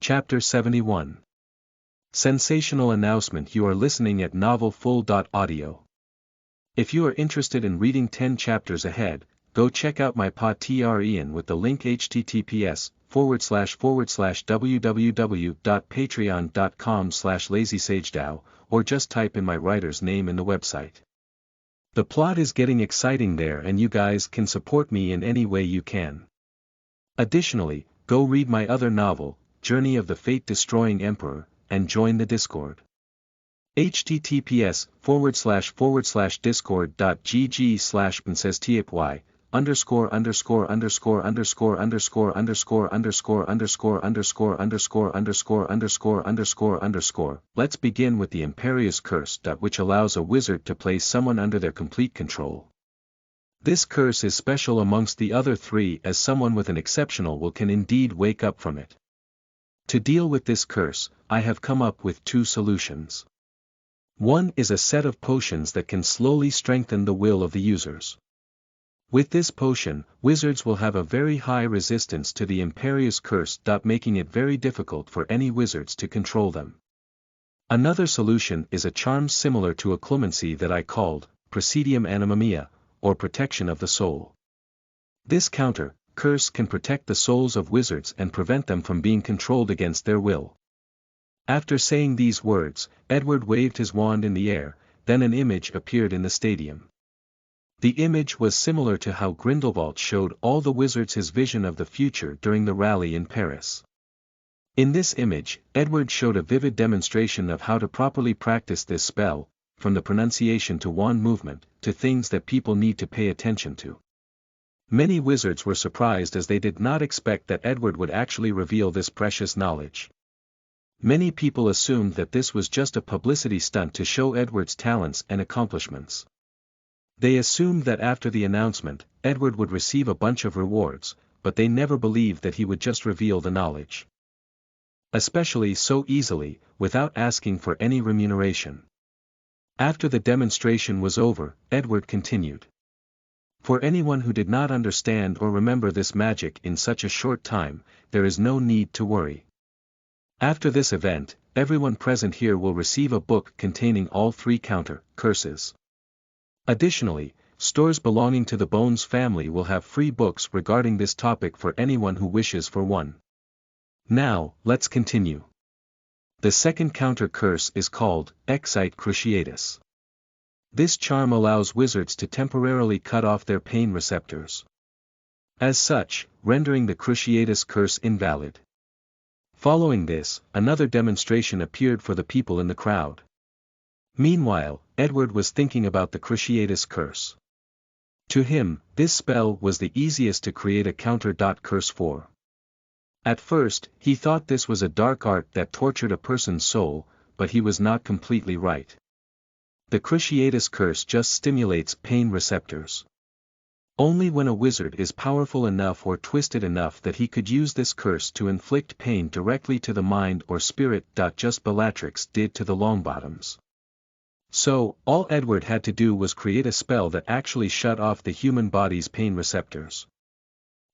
Chapter 71. Sensational announcement: you are listening at novelfull.audio. If you are interested in reading 10 chapters ahead, go check out my Patreon with the link https://www.patreon.com/lazysagedao, or just type in my writer's name in the website. The plot is getting exciting there, and you guys can support me in any way you can. Additionally, go read my other novel, Journey of the Fate-Destroying Emperor, and join the Discord. https://py.gg/princess_ty___________________________________________. Let's begin with the Imperious Curse, which allows a wizard to place someone under their complete control. This curse is special amongst the other three, as someone with an exceptional will can indeed wake up from it. To deal with this curse, I have come up with two solutions. One is a set of potions that can slowly strengthen the will of the users. With this potion, wizards will have a very high resistance to the Imperious Curse, making it very difficult for any wizards to control them. Another solution is a charm similar to occlumency that I called Presidium Anima Mea, or Protection of the Soul. This curse can protect the souls of wizards and prevent them from being controlled against their will. After saying these words, Edward waved his wand in the air, then an image appeared in the stadium. The image was similar to how Grindelwald showed all the wizards his vision of the future during the rally in Paris. In this image, Edward showed a vivid demonstration of how to properly practice this spell, from the pronunciation to wand movement, to things that people need to pay attention to. Many wizards were surprised, as they did not expect that Edward would actually reveal this precious knowledge. Many people assumed that this was just a publicity stunt to show Edward's talents and accomplishments. They assumed that after the announcement, Edward would receive a bunch of rewards, but they never believed that he would just reveal the knowledge. Especially so easily, without asking for any remuneration. After the demonstration was over, Edward continued. For anyone who did not understand or remember this magic in such a short time, there is no need to worry. After this event, everyone present here will receive a book containing all three curses. Additionally, stores belonging to the Bones family will have free books regarding this topic for anyone who wishes for one. Now, let's continue. The second curse is called Excite Cruciatus. This charm allows wizards to temporarily cut off their pain receptors. As such, rendering the Cruciatus curse invalid. Following this, another demonstration appeared for the people in the crowd. Meanwhile, Edward was thinking about the Cruciatus curse. To him, this spell was the easiest to create a curse for. At first, he thought this was a dark art that tortured a person's soul, but he was not completely right. The Cruciatus curse just stimulates pain receptors. Only when a wizard is powerful enough or twisted enough that he could use this curse to inflict pain directly to the mind or spirit. Just Bellatrix did to the Longbottoms. So, all Edward had to do was create a spell that actually shut off the human body's pain receptors.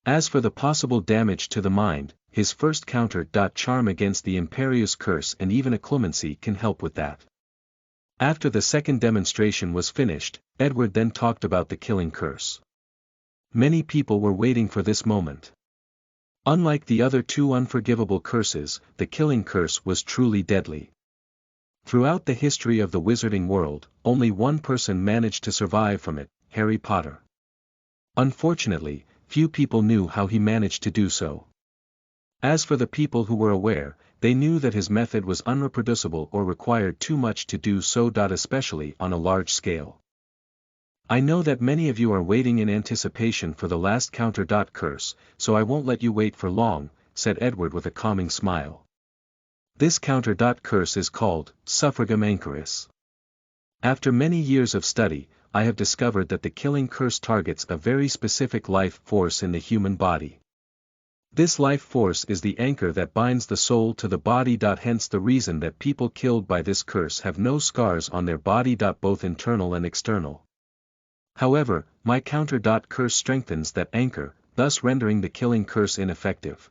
As for the possible damage to the mind, his first charm against the Imperious Curse and even occlumency can help with that. After the second demonstration was finished, Edward then talked about the Killing Curse. Many people were waiting for this moment. Unlike the other two unforgivable curses, the Killing Curse was truly deadly. Throughout the history of the wizarding world, only one person managed to survive from it, Harry Potter. Unfortunately, few people knew how he managed to do so. As for the people who were aware, they knew that his method was unreproducible or required too much to do so. Especially on a large scale. I know that many of you are waiting in anticipation for the last curse, so I won't let you wait for long, said Edward with a calming smile. This curse is called Suffragam Anchoris. After many years of study, I have discovered that the Killing Curse targets a very specific life force in the human body. This life force is the anchor that binds the soul to the body. Hence the reason that people killed by this curse have no scars on their body. Both internal and external. However, my curse strengthens that anchor, thus rendering the Killing Curse ineffective.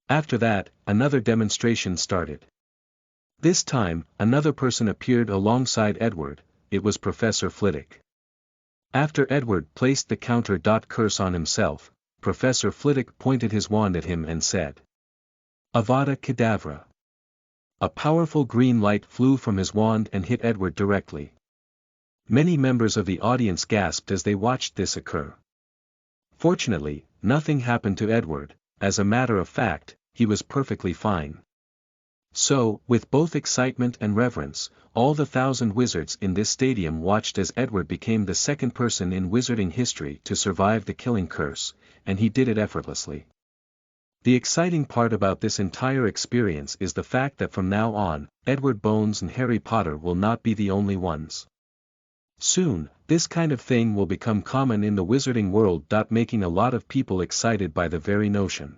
After that, another demonstration started. This time, another person appeared alongside Edward. It was Professor Flitwick. After Edward placed the counter curse on himself, Professor Flitwick pointed his wand at him and said, "Avada Kedavra." A powerful green light flew from his wand and hit Edward directly. Many members of the audience gasped as they watched this occur. Fortunately, nothing happened to Edward. As a matter of fact, he was perfectly fine. So, with both excitement and reverence, all the 1,000 wizards in this stadium watched as Edward became the second person in wizarding history to survive the killing curse, and he did it effortlessly. The exciting part about this entire experience is the fact that from now on, Edward Bones and Harry Potter will not be the only ones. Soon, this kind of thing will become common in the wizarding world. Making a lot of people excited by the very notion.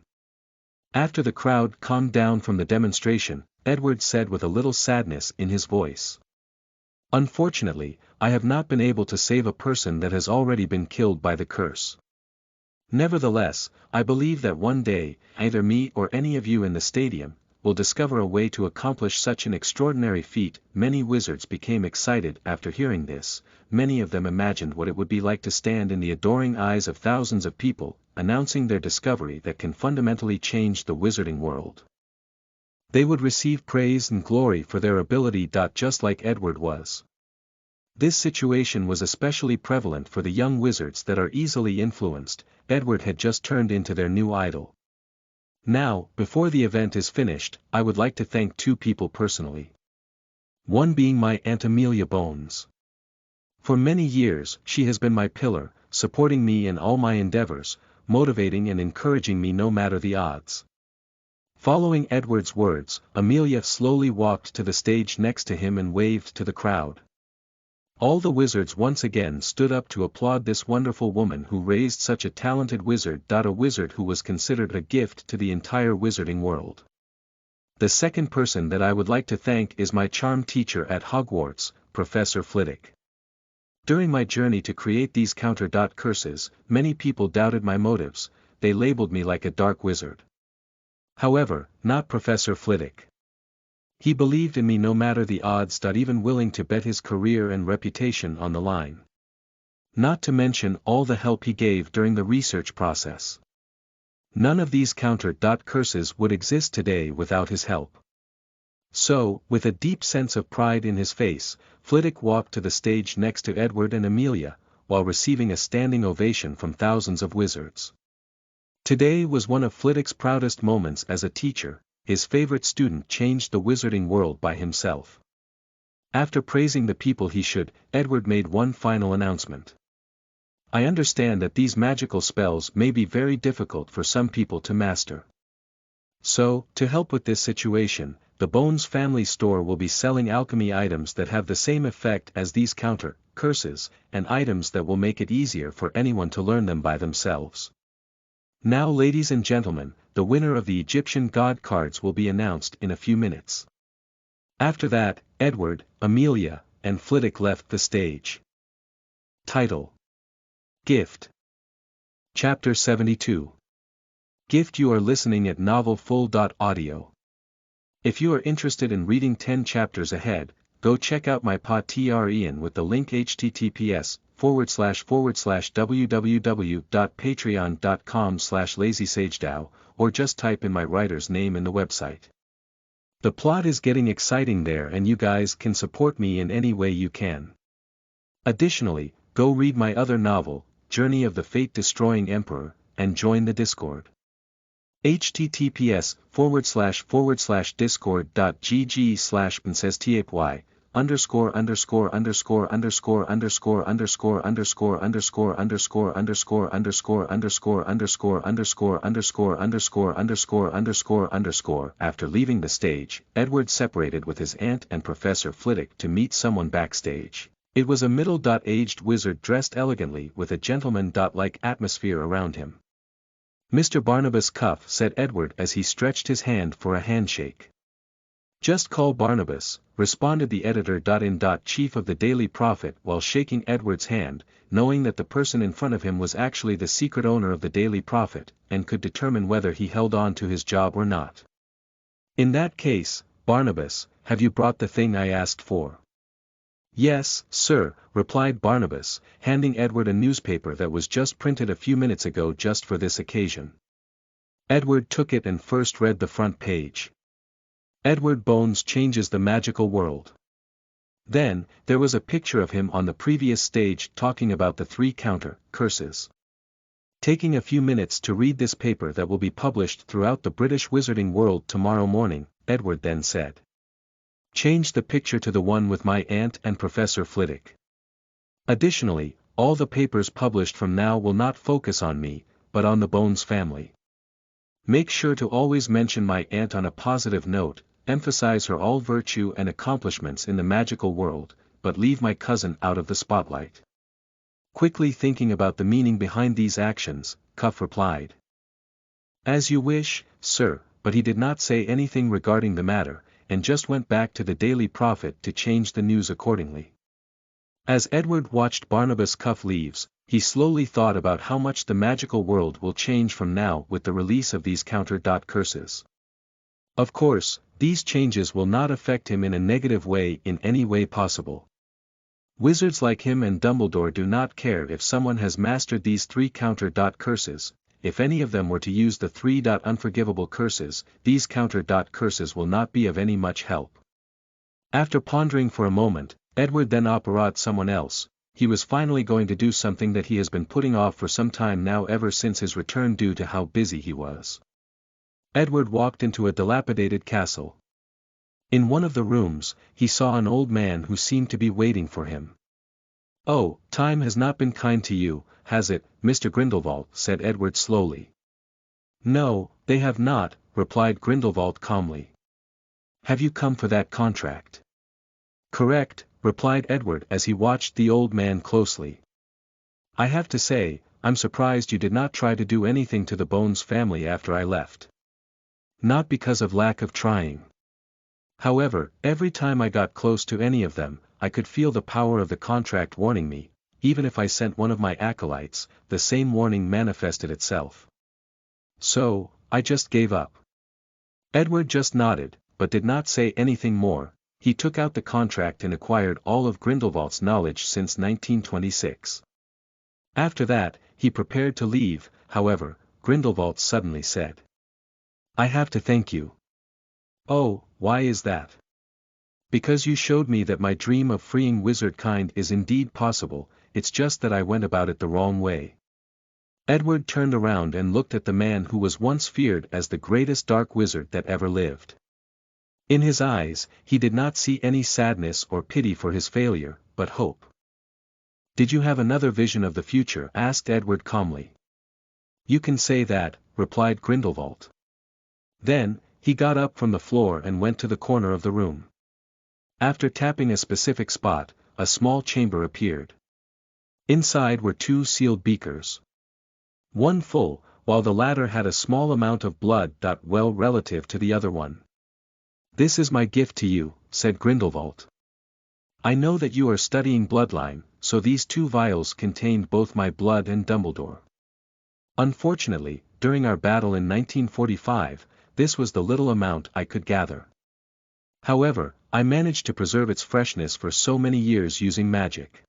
After the crowd calmed down from the demonstration, Edward said with a little sadness in his voice, "Unfortunately, I have not been able to save a person that has already been killed by the curse. Nevertheless, I believe that one day, either me or any of you in the stadium, will discover a way to accomplish such an extraordinary feat." Many wizards became excited after hearing this. Many of them imagined what it would be like to stand in the adoring eyes of thousands of people, announcing their discovery that can fundamentally change the wizarding world. They would receive praise and glory for their ability. Just like Edward was. This situation was especially prevalent for the young wizards that are easily influenced. Edward had just turned into their new idol. Now, before the event is finished, I would like to thank two people personally. One being my Aunt Amelia Bones. For many years, she has been my pillar, supporting me in all my endeavors, motivating and encouraging me no matter the odds. Following Edward's words, Amelia slowly walked to the stage next to him and waved to the crowd. All the wizards once again stood up to applaud this wonderful woman who raised such a talented wizard. A wizard who was considered a gift to the entire wizarding world. The second person that I would like to thank is my charm teacher at Hogwarts, Professor Flitwick. During my journey to create these counter curses, many people doubted my motives. They labeled me like a dark wizard. However, not Professor Flitwick. He believed in me no matter the odds. Even willing to bet his career and reputation on the line. Not to mention all the help he gave during the research process. None of these counter curses would exist today without his help. So, with a deep sense of pride in his face, Flitwick walked to the stage next to Edward and Amelia, while receiving a standing ovation from thousands of wizards. Today was one of Flitwick's proudest moments as a teacher. His favorite student changed the wizarding world by himself. After praising the people he should, Edward made one final announcement. I understand that these magical spells may be very difficult for some people to master. So, to help with this situation, the Bones Family Store will be selling alchemy items that have the same effect as these counter curses, and items that will make it easier for anyone to learn them by themselves. Now, ladies and gentlemen, the winner of the Egyptian God cards will be announced in a few minutes. After that, Edward, Amelia, and Flitwick left the stage. Title: Gift. Chapter 72. Gift. You are listening at novelfull.audio. If you are interested in reading 10 chapters ahead, go check out my Patreon with the link https://www.patreon.com/lazysagedao, or just type in my writer's name in the website. The plot is getting exciting there, and you guys can support me in any way you can. Additionally, go read my other novel, Journey of the Fate-Destroying Emperor, and join the Discord. https://forward/discord.gg/pinsastypy_____________________________________. After leaving the stage, Edward separated with his aunt and Professor Flitwick to meet someone backstage. It was a middle-aged wizard dressed elegantly with a gentleman-like atmosphere around him. "Mr. Barnabas Cuff," said Edward as he stretched his hand for a handshake. Just call Barnabas, responded the editor-in-chief of the Daily Prophet while shaking Edward's hand, knowing that the person in front of him was actually the secret owner of the Daily Prophet, and could determine whether he held on to his job or not. In that case, Barnabas, have you brought the thing I asked for? Yes, sir, replied Barnabas, handing Edward a newspaper that was just printed a few minutes ago just for this occasion. Edward took it and first read the front page. Edward Bones changes the magical world. Then, there was a picture of him on the previous stage talking about the 3 curses. Taking a few minutes to read this paper that will be published throughout the British wizarding world tomorrow morning, Edward then said. Change the picture to the one with my aunt and Professor Flitwick. Additionally, all the papers published from now will not focus on me, but on the Bones family. Make sure to always mention my aunt on a positive note, emphasize her all virtue and accomplishments in the magical world, but leave my cousin out of the spotlight. Quickly thinking about the meaning behind these actions, Cuff replied. As you wish, sir, but he did not say anything regarding the matter, and just went back to the Daily Prophet to change the news accordingly. As Edward watched Barnabas Cuff leaves, he slowly thought about how much the magical world will change from now with the release of these curses. Of course, these changes will not affect him in a negative way in any way possible. Wizards like him and Dumbledore do not care if someone has mastered these 3 curses. If any of them were to use the 3 unforgivable curses, these curses will not be of any much help. After pondering for a moment, Edward then operated someone else. He was finally going to do something that he has been putting off for some time now ever since his return due to how busy he was. Edward walked into a dilapidated castle. In one of the rooms, he saw an old man who seemed to be waiting for him. Oh, time has not been kind to you, has it, Mr. Grindelwald? Said Edward slowly. No, they have not, replied Grindelwald calmly. Have you come for that contract? Correct, replied Edward as he watched the old man closely. I have to say, I'm surprised you did not try to do anything to the Bones family after I left. Not because of lack of trying. However, every time I got close to any of them, I could feel the power of the contract warning me. Even if I sent one of my acolytes, the same warning manifested itself. So, I just gave up. Edward just nodded, but did not say anything more. He took out the contract and acquired all of Grindelwald's knowledge since 1926. After that, he prepared to leave. However, Grindelwald suddenly said. I have to thank you. Oh, why is that? Because you showed me that my dream of freeing wizard kind is indeed possible, it's just that I went about it the wrong way. Edward turned around and looked at the man who was once feared as the greatest dark wizard that ever lived. In his eyes, he did not see any sadness or pity for his failure, but hope. Did you have another vision of the future? Asked Edward calmly. You can say that, replied Grindelwald. Then, he got up from the floor and went to the corner of the room. After tapping a specific spot, a small chamber appeared. Inside were 2 sealed beakers. One full, while the latter had a small amount of blood. Well relative to the other one. This is my gift to you, said Grindelwald. I know that you are studying bloodline, so these 2 vials contained both my blood and Dumbledore. Unfortunately, during our battle in 1945, this was the little amount I could gather. However, I managed to preserve its freshness for so many years using magic.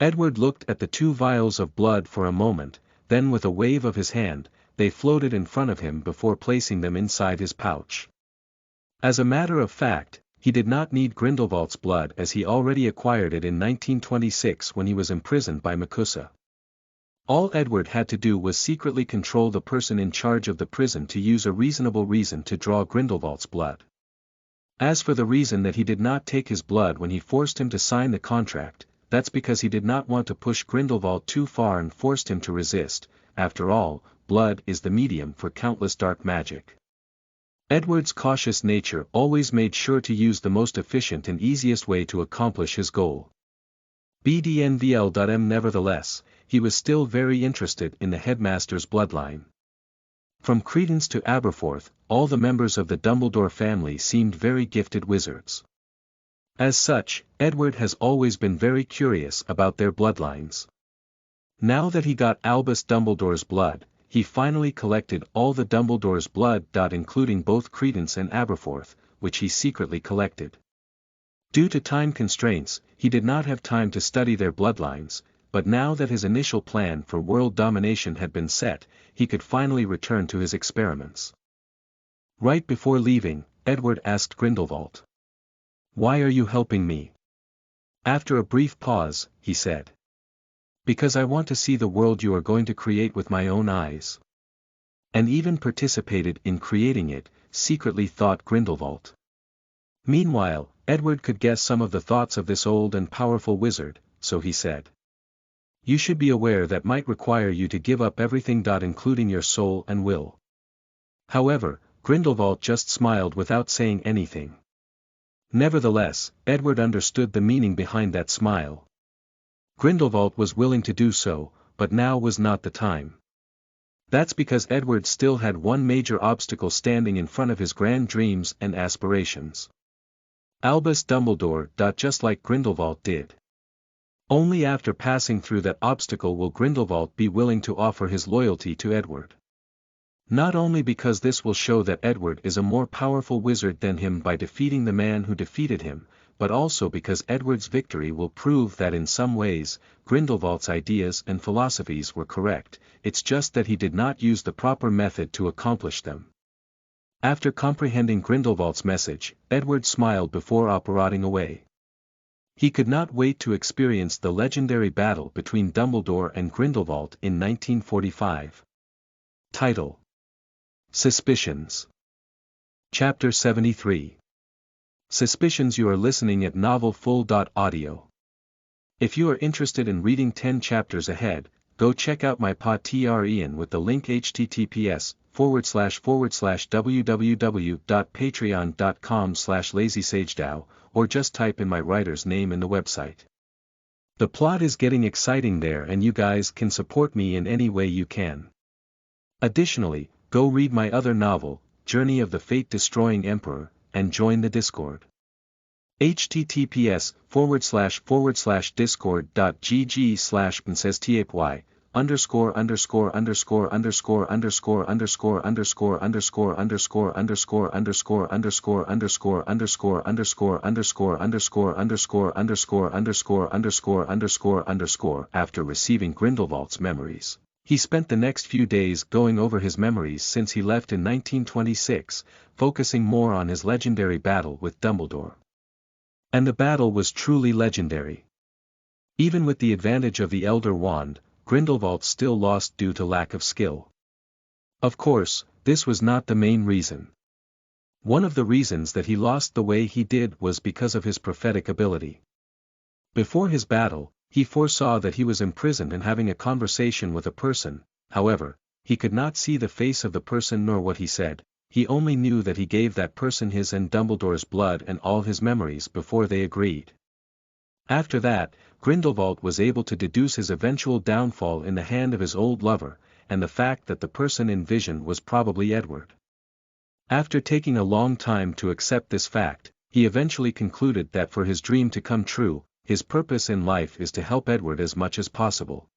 Edward looked at the 2 vials of blood for a moment, then with a wave of his hand, they floated in front of him before placing them inside his pouch. As a matter of fact, he did not need Grindelwald's blood as he already acquired it in 1926 when he was imprisoned by MACUSA. All Edward had to do was secretly control the person in charge of the prison to use a reasonable reason to draw Grindelwald's blood. As for the reason that he did not take his blood when he forced him to sign the contract, that's because he did not want to push Grindelwald too far and forced him to resist. After all, blood is the medium for countless dark magic. Edward's cautious nature always made sure to use the most efficient and easiest way to accomplish his goal. BDNVL.M. Nevertheless, he was still very interested in the headmaster's bloodline. From Credence to Aberforth, all the members of the Dumbledore family seemed very gifted wizards. As such, Edward has always been very curious about their bloodlines. Now that he got Albus Dumbledore's blood, he finally collected all the Dumbledore's blood. Including both Credence and Aberforth, which he secretly collected. Due to time constraints, he did not have time to study their bloodlines, but now that his initial plan for world domination had been set, he could finally return to his experiments. Right before leaving, Edward asked Grindelwald, "Why are you helping me?" After a brief pause, he said, "Because I want to see the world you are going to create with my own eyes." And even participated in creating it, secretly thought Grindelwald. Meanwhile, Edward could guess some of the thoughts of this old and powerful wizard, so he said, "You should be aware that might require you to give up everything. Including your soul and will." However, Grindelwald just smiled without saying anything. Nevertheless, Edward understood the meaning behind that smile. Grindelwald was willing to do so, but now was not the time. That's because Edward still had one major obstacle standing in front of his grand dreams and aspirations. Albus Dumbledore. Just like Grindelwald did. Only after passing through that obstacle will Grindelwald be willing to offer his loyalty to Edward. Not only because this will show that Edward is a more powerful wizard than him by defeating the man who defeated him, but also because Edward's victory will prove that in some ways, Grindelwald's ideas and philosophies were correct, it's just that he did not use the proper method to accomplish them. After comprehending Grindelwald's message, Edward smiled before operating away. He could not wait to experience the legendary battle between Dumbledore and Grindelwald in 1945. Title: Suspicions. Chapter 73. Suspicions. You are listening at novelfull.audio. If you are interested in reading 10 chapters ahead, go check out my Patreon with the link https://www.patreon.com/lazysagedao, or just type in my writer's name in the website. The plot is getting exciting there and you guys can support me in any way you can. Additionally, go read my other novel, Journey of the Fate-Destroying Emperor, and join the Discord. https://forward/discord.gg/pnsstpy__________________________________________. After receiving Grindelwald's memories, he spent the next few days going over his memories since he left in 1926, focusing more on his legendary battle with Dumbledore. And the battle was truly legendary. Even with the advantage of the Elder Wand, Grindelwald still lost due to lack of skill. Of course, this was not the main reason. One of the reasons that he lost the way he did was because of his prophetic ability. Before his battle, he foresaw that he was imprisoned and having a conversation with a person. However, he could not see the face of the person nor what he said, he only knew that he gave that person his and Dumbledore's blood and all his memories before they agreed. After that, Grindelwald was able to deduce his eventual downfall in the hand of his old lover, and the fact that the person in vision was probably Edward. After taking a long time to accept this fact, he eventually concluded that for his dream to come true, his purpose in life is to help Edward as much as possible.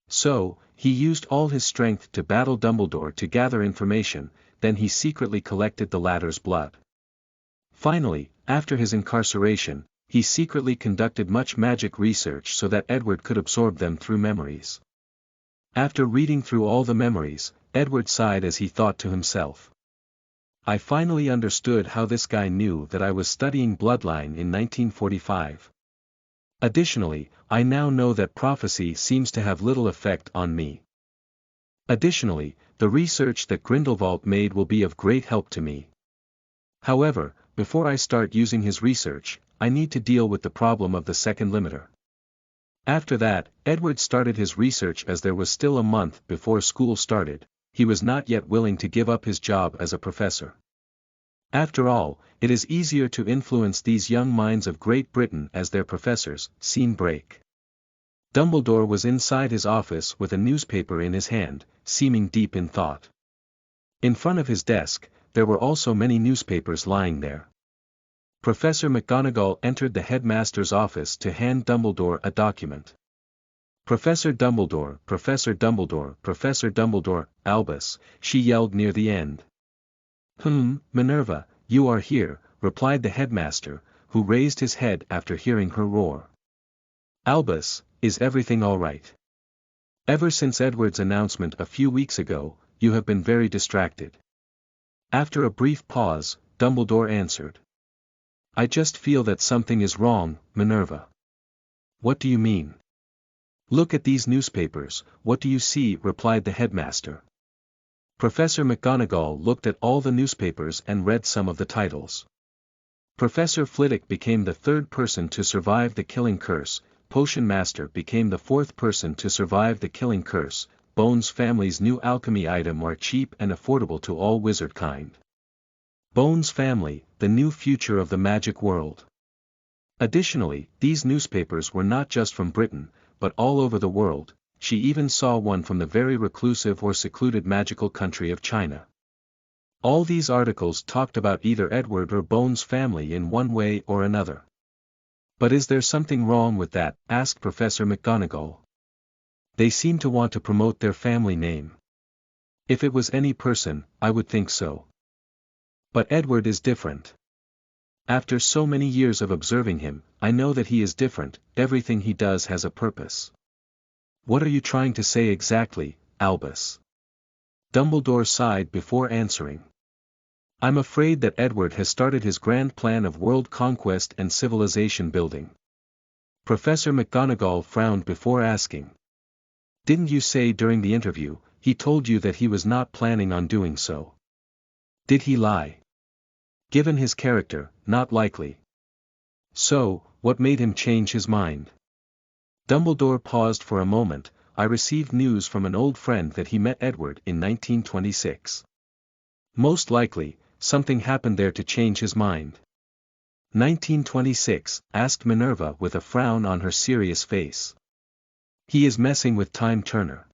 So, he used all his strength to battle Dumbledore to gather information, then he secretly collected the latter's blood. Finally, after his incarceration, he secretly conducted much magic research so that Edward could absorb them through memories. After reading through all the memories, Edward sighed as he thought to himself, "I finally understood how this guy knew that I was studying Bloodline in 1945. Additionally, I now know that prophecy seems to have little effect on me. Additionally, the research that Grindelwald made will be of great help to me. However, before I start using his research, I need to deal with the problem of the second limiter." After that, Edward started his research as there was still a month before school started. He was not yet willing to give up his job as a professor. After all, it is easier to influence these young minds of Great Britain as their professors. Scene break. Dumbledore was inside his office with a newspaper in his hand, seeming deep in thought. In front of his desk, there were also many newspapers lying there. Professor McGonagall entered the headmaster's office to hand Dumbledore a document. Professor Dumbledore, Professor Dumbledore, Professor Dumbledore, Albus, she yelled near the end. Minerva, you are here, replied the headmaster, who raised his head after hearing her roar. Albus, is everything all right? Ever since Edward's announcement a few weeks ago, you have been very distracted. After a brief pause, Dumbledore answered. I just feel that something is wrong, Minerva. What do you mean? Look at these newspapers, what do you see? Replied the headmaster. Professor McGonagall looked at all the newspapers and read some of the titles. Professor Flitwick became the third person to survive the killing curse, Potion Master became the fourth person to survive the killing curse, Bones family's new alchemy item are cheap and affordable to all wizard kind. Bones family, the new future of the magic world. Additionally, these newspapers were not just from Britain, but all over the world. She even saw one from the very reclusive or secluded magical country of China. All these articles talked about either Edward or Bones' family in one way or another. But is there something wrong with that? Asked Professor McGonagall. They seem to want to promote their family name. If it was any person, I would think so. But Edward is different. After so many years of observing him, I know that he is different, everything he does has a purpose. What are you trying to say exactly, Albus? Dumbledore sighed before answering. I'm afraid that Edward has started his grand plan of world conquest and civilization building. Professor McGonagall frowned before asking. Didn't you say during the interview, he told you that he was not planning on doing so? Did he lie? Given his character, not likely. So, what made him change his mind? Dumbledore paused for a moment. I received news from an old friend that he met Edward in 1926. Most likely, something happened there to change his mind. 1926, asked Minerva with a frown on her serious face. He is messing with Time Turner.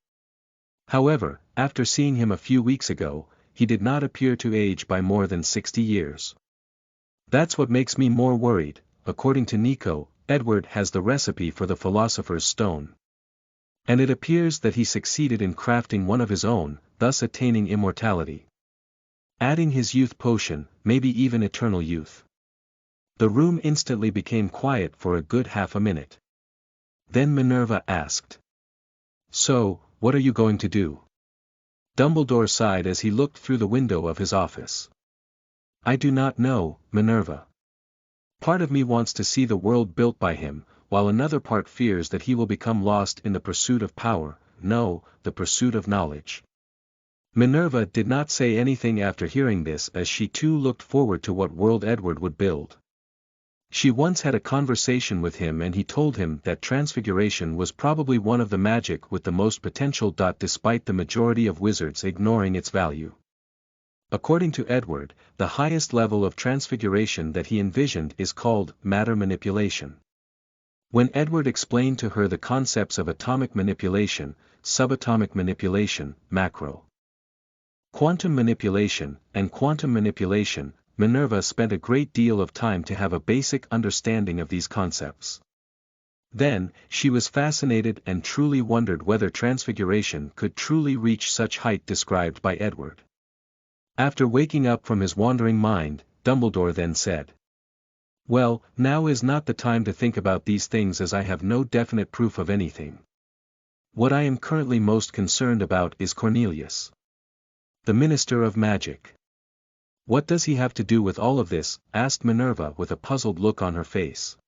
However, after seeing him a few weeks ago, he did not appear to age by more than 60 years. That's what makes me more worried. According to Nico, Edward has the recipe for the Philosopher's Stone. And it appears that he succeeded in crafting one of his own, thus attaining immortality. Adding his youth potion, maybe even eternal youth. The room instantly became quiet for a good half a minute. Then Minerva asked. So, what are you going to do? Dumbledore sighed as he looked through the window of his office. I do not know, Minerva. Part of me wants to see the world built by him, while another part fears that he will become lost in the pursuit of power, no, the pursuit of knowledge. Minerva did not say anything after hearing this, as she too looked forward to what world Edward would build. She once had a conversation with him and he told him that transfiguration was probably one of the magic with the most potential. Despite the majority of wizards ignoring its value. According to Edward, the highest level of transfiguration that he envisioned is called matter manipulation. When Edward explained to her the concepts of atomic manipulation, subatomic manipulation, macro quantum manipulation, and quantum manipulation, Minerva spent a great deal of time to have a basic understanding of these concepts. Then, she was fascinated and truly wondered whether transfiguration could truly reach such height described by Edward. After waking up from his wandering mind, Dumbledore then said. Well, now is not the time to think about these things as I have no definite proof of anything. What I am currently most concerned about is Cornelius. The Minister of Magic. What does he have to do with all of this? Asked Minerva with a puzzled look on her face.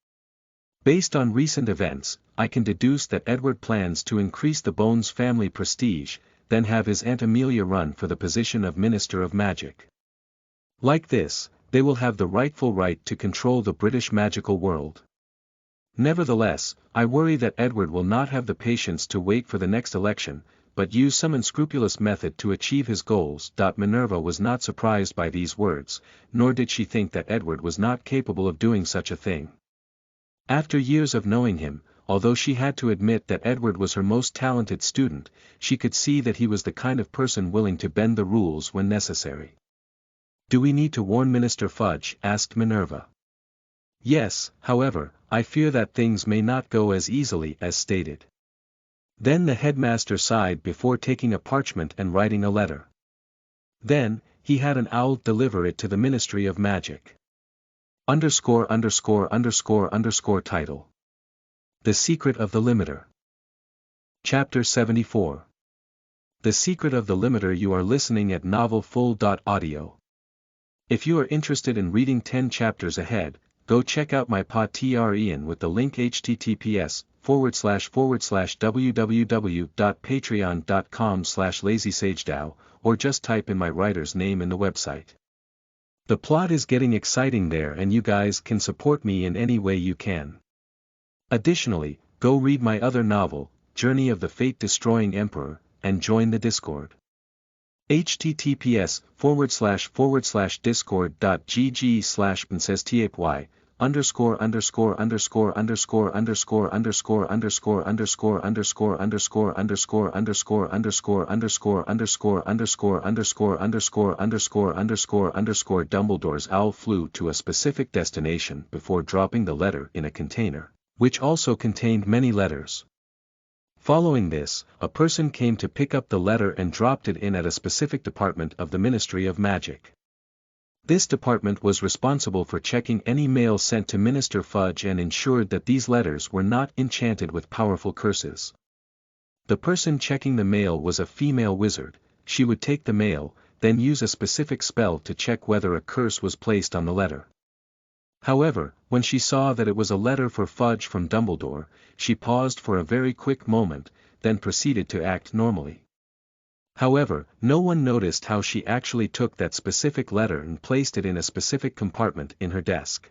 Based on recent events, I can deduce that Edward plans to increase the Bones family prestige, then have his Aunt Amelia run for the position of Minister of Magic. Like this, they will have the rightful right to control the British magical world. Nevertheless, I worry that Edward will not have the patience to wait for the next election, but use some unscrupulous method to achieve his goals. Minerva was not surprised by these words, nor did she think that Edward was not capable of doing such a thing. After years of knowing him, although she had to admit that Edward was her most talented student, she could see that he was the kind of person willing to bend the rules when necessary. Do we need to warn Minister Fudge? Asked Minerva. Yes, however, I fear that things may not go as easily as stated. Then the headmaster sighed before taking a parchment and writing a letter. Then, he had an owl deliver it to the Ministry of Magic. _________ title. The Secret of the Limiter. Chapter 74. The Secret of the Limiter. You are listening at novelfull.audio. If you are interested in reading 10 chapters ahead, go check out my Patreon with the link https://www.patreon.com/lazysagedao, or just type in my writer's name in the website. The plot is getting exciting there and you guys can support me in any way you can. Additionally, go read my other novel, Journey of the Fate-Destroying Emperor, and join the Discord. https://Dumbledore's owl flew to a specific destination before dropping the letter in a container, which also contained many letters. Following this, a person came to pick up the letter and dropped it in at a specific department of the Ministry of Magic. This department was responsible for checking any mail sent to Minister Fudge and ensured that these letters were not enchanted with powerful curses. The person checking the mail was a female wizard. She would take the mail, then use a specific spell to check whether a curse was placed on the letter. However, when she saw that it was a letter for Fudge from Dumbledore, she paused for a very quick moment, then proceeded to act normally. However, no one noticed how she actually took that specific letter and placed it in a specific compartment in her desk.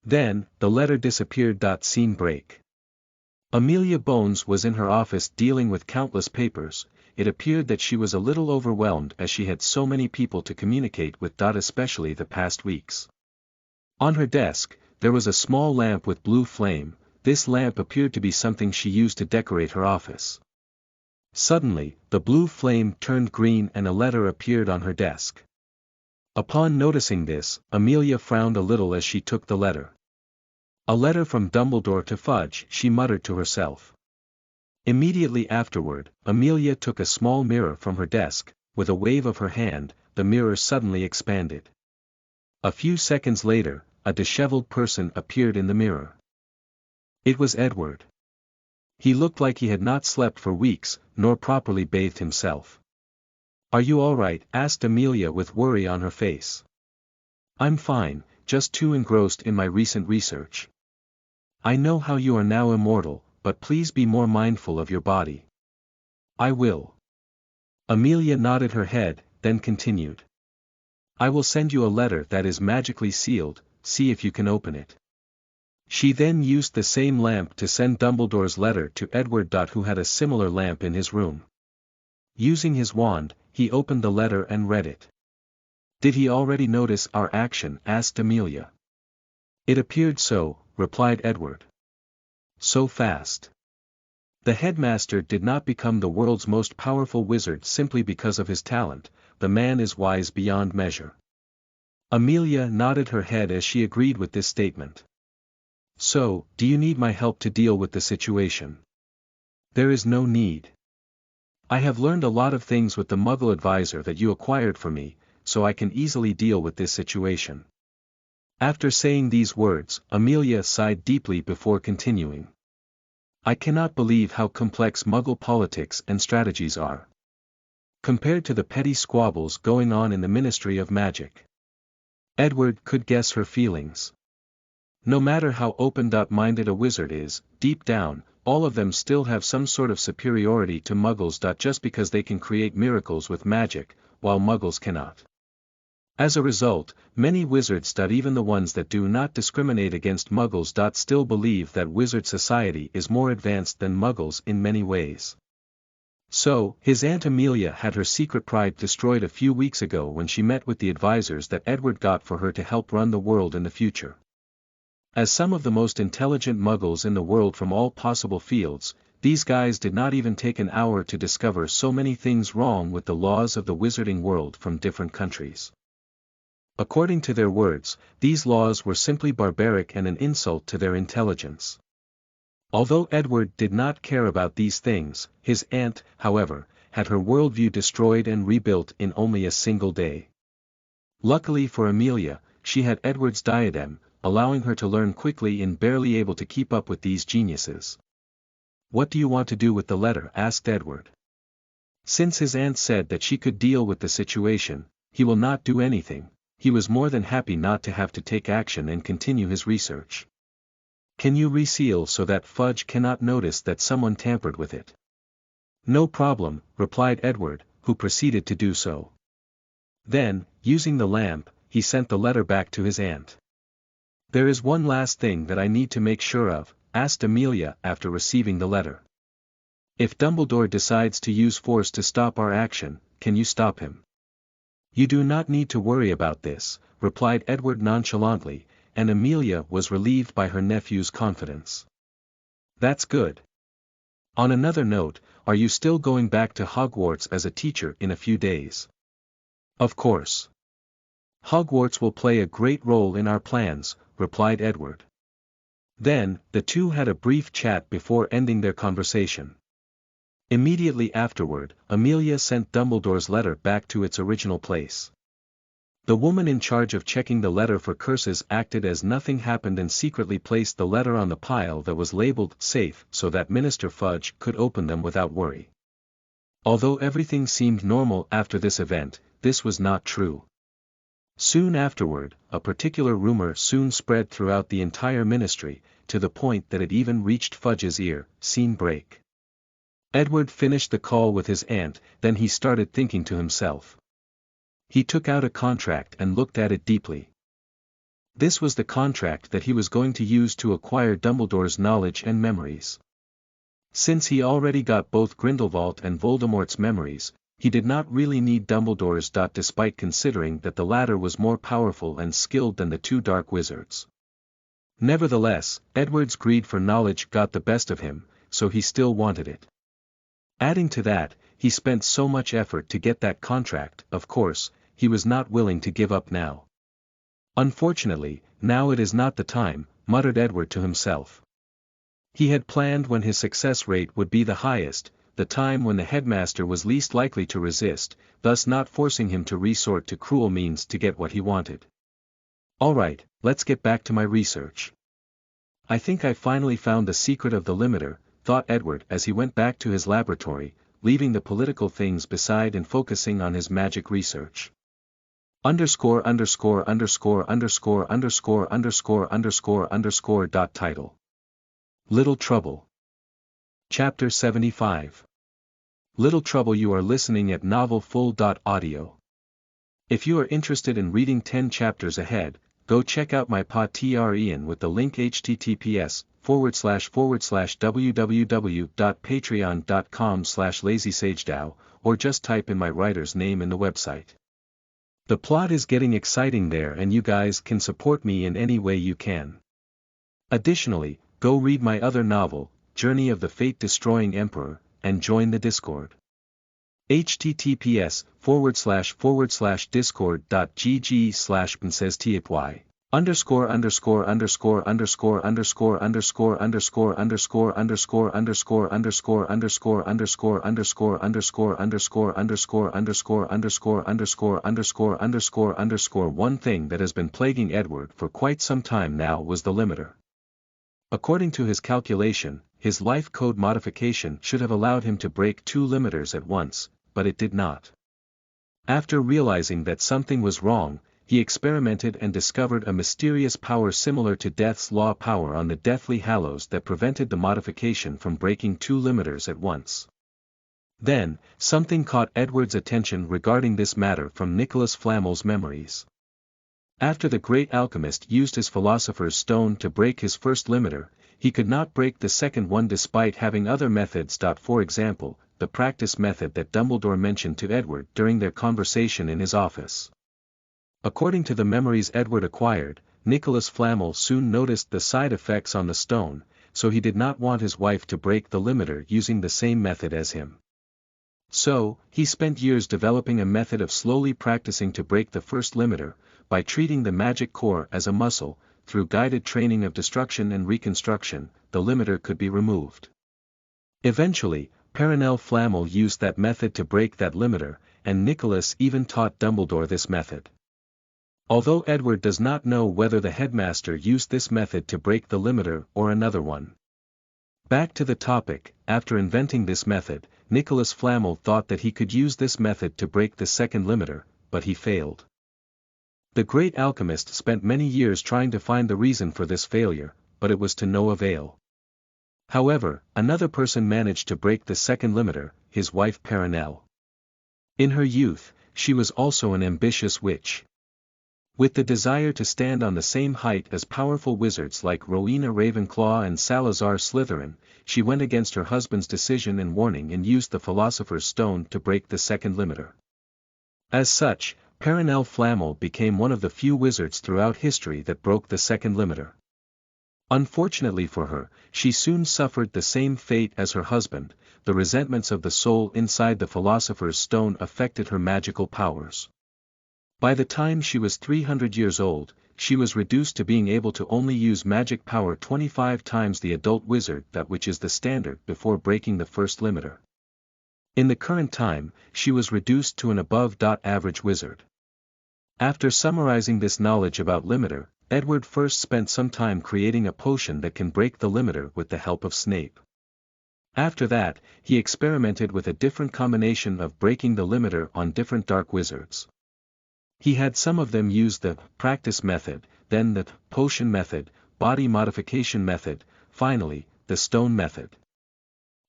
Then, the letter disappeared. Scene break. Amelia Bones was in her office dealing with countless papers. It appeared that she was a little overwhelmed as she had so many people to communicate with. Especially the past weeks. On her desk, there was a small lamp with blue flame. This lamp appeared to be something she used to decorate her office. Suddenly, the blue flame turned green and a letter appeared on her desk. Upon noticing this, Amelia frowned a little as she took the letter. A letter from Dumbledore to Fudge, she muttered to herself. Immediately afterward, Amelia took a small mirror from her desk. With a wave of her hand, the mirror suddenly expanded. A few seconds later, a disheveled person appeared in the mirror. It was Edward. He looked like he had not slept for weeks, nor properly bathed himself. "Are you all right?" asked Amelia with worry on her face. "I'm fine, just too engrossed in my recent research. I know how you are now immortal, but please be more mindful of your body." "I will." Amelia nodded her head, then continued. "I will send you a letter that is magically sealed, see if you can open it." She then used the same lamp to send Dumbledore's letter to Edward. Who had a similar lamp in his room. Using his wand, he opened the letter and read it. "Did he already notice our action?" asked Amelia. "It appeared so," replied Edward. "So fast." The headmaster did not become the world's most powerful wizard simply because of his talent. The man is wise beyond measure. Amelia nodded her head as she agreed with this statement. "So, do you need my help to deal with the situation?" "There is no need. I have learned a lot of things with the Muggle advisor that you acquired for me, so I can easily deal with this situation." After saying these words, Amelia sighed deeply before continuing. "I cannot believe how complex Muggle politics and strategies are. Compared to the petty squabbles going on in the Ministry of Magic." Edward could guess her feelings. No matter how open-minded a wizard is, deep down, all of them still have some sort of superiority to Muggles. Just because they can create miracles with magic, while Muggles cannot. As a result, many wizards, even the ones that do not discriminate against Muggles, still believe that wizard society is more advanced than Muggles in many ways. So, his Aunt Amelia had her secret pride destroyed a few weeks ago when she met with the advisors that Edward got for her to help run the world in the future. As some of the most intelligent Muggles in the world from all possible fields, these guys did not even take an hour to discover so many things wrong with the laws of the wizarding world from different countries. According to their words, these laws were simply barbaric and an insult to their intelligence. Although Edward did not care about these things, his aunt, however, had her worldview destroyed and rebuilt in only a single day. Luckily for Amelia, she had Edward's diadem, allowing her to learn quickly and barely able to keep up with these geniuses. "What do you want to do with the letter?" asked Edward. Since his aunt said that she could deal with the situation, he will not do anything. He was more than happy not to have to take action and continue his research. "Can you reseal so that Fudge cannot notice that someone tampered with it?" "No problem," replied Edward, who proceeded to do so. Then, using the lamp, he sent the letter back to his aunt. "There is one last thing that I need to make sure of," asked Amelia after receiving the letter. "If Dumbledore decides to use force to stop our action, can you stop him?" "You do not need to worry about this," replied Edward nonchalantly, and Amelia was relieved by her nephew's confidence. "That's good. On another note, are you still going back to Hogwarts as a teacher in a few days?" "Of course. Hogwarts will play a great role in our plans," replied Edward. Then, the two had a brief chat before ending their conversation. Immediately afterward, Amelia sent Dumbledore's letter back to its original place. The woman in charge of checking the letter for curses acted as nothing happened and secretly placed the letter on the pile that was labeled "safe" so that Minister Fudge could open them without worry. Although everything seemed normal after this event, this was not true. Soon afterward, a particular rumor soon spread throughout the entire ministry, to the point that it even reached Fudge's ear. Scene break. Edward finished the call with his aunt, then he started thinking to himself. He took out a contract and looked at it deeply. This was the contract that he was going to use to acquire Dumbledore's knowledge and memories. Since he already got both Grindelwald and Voldemort's memories, he did not really need Dumbledore's. Despite considering that the latter was more powerful and skilled than the two dark wizards. Nevertheless, Edward's greed for knowledge got the best of him, so he still wanted it. Adding to that, he spent so much effort to get that contract. Of course, he was not willing to give up now. "Unfortunately, now it is not the time," muttered Edward to himself. He had planned when his success rate would be the highest, the time when the headmaster was least likely to resist, thus not forcing him to resort to cruel means to get what he wanted. "All right, let's get back to my research. I think I finally found the secret of the limiter," thought Edward as he went back to his laboratory, leaving the political things beside and focusing on his magic research. Title. Little Trouble. Chapter 75. Little Trouble. You are listening at novelfull.audio. If you are interested in reading 10 chapters ahead, go check out my Patreon with the link https://www.patreon.com/lazysagedao, or just type in my writer's name in the website. The plot is getting exciting there and you guys can support me in any way you can. Additionally, go read my other novel, Journey of the Fate-Destroying Emperor, and join the Discord. https://discord.gg/princesstiapy. One thing that has been plaguing Edward for quite some time now was the limiter. According to his calculation, his life code modification should have allowed him to break 2 limiters at once, but it did not. After realizing that something was wrong, he experimented and discovered a mysterious power similar to Death's Law power on the Deathly Hallows that prevented the modification from breaking 2 limiters at once. Then, something caught Edward's attention regarding this matter from Nicholas Flamel's memories. After the great alchemist used his Philosopher's Stone to break his first limiter, he could not break the second one despite having other methods. For example, the practice method that Dumbledore mentioned to Edward during their conversation in his office. According to the memories Edward acquired, Nicholas Flamel soon noticed the side effects on the stone, so he did not want his wife to break the limiter using the same method as him. So, he spent years developing a method of slowly practicing to break the first limiter, by treating the magic core as a muscle, through guided training of destruction and reconstruction, the limiter could be removed. Eventually, Perenelle Flammel used that method to break that limiter, and Nicholas even taught Dumbledore this method. Although Edward does not know whether the headmaster used this method to break the limiter or another one. Back to the topic, after inventing this method, Nicholas Flamel thought that he could use this method to break the second limiter, but he failed. The great alchemist spent many years trying to find the reason for this failure, but it was to no avail. However, another person managed to break the second limiter, his wife Perenelle. In her youth, she was also an ambitious witch. With the desire to stand on the same height as powerful wizards like Rowena Ravenclaw and Salazar Slytherin, she went against her husband's decision and warning and used the Philosopher's Stone to break the second limiter. As such, Perenelle Flammel became one of the few wizards throughout history that broke the second limiter. Unfortunately for her, she soon suffered the same fate as her husband. The resentments of the soul inside the Philosopher's Stone affected her magical powers. By the time she was 300 years old, she was reduced to being able to only use magic power 25 times the adult wizard, that which is the standard, before breaking the first limiter. In the current time, she was reduced to an above-average wizard. After summarizing this knowledge about limiter, Edward first spent some time creating a potion that can break the limiter with the help of Snape. After that, he experimented with a different combination of breaking the limiter on different dark wizards. He had some of them use the practice method, then the potion method, body modification method, finally, the stone method.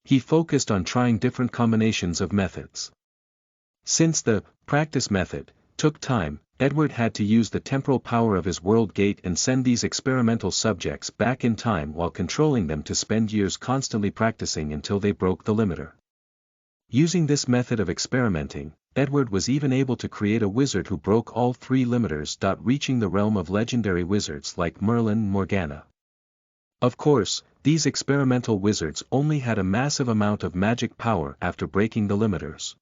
He focused on trying different combinations of methods. Since the practice method took time, Edward had to use the temporal power of his world gate and send these experimental subjects back in time while controlling them to spend years constantly practicing until they broke the limiter. Using this method of experimenting, Edward was even able to create a wizard who broke all three limiters, reaching the realm of legendary wizards like Merlin and Morgana. Of course, these experimental wizards only had a massive amount of magic power after breaking the limiters.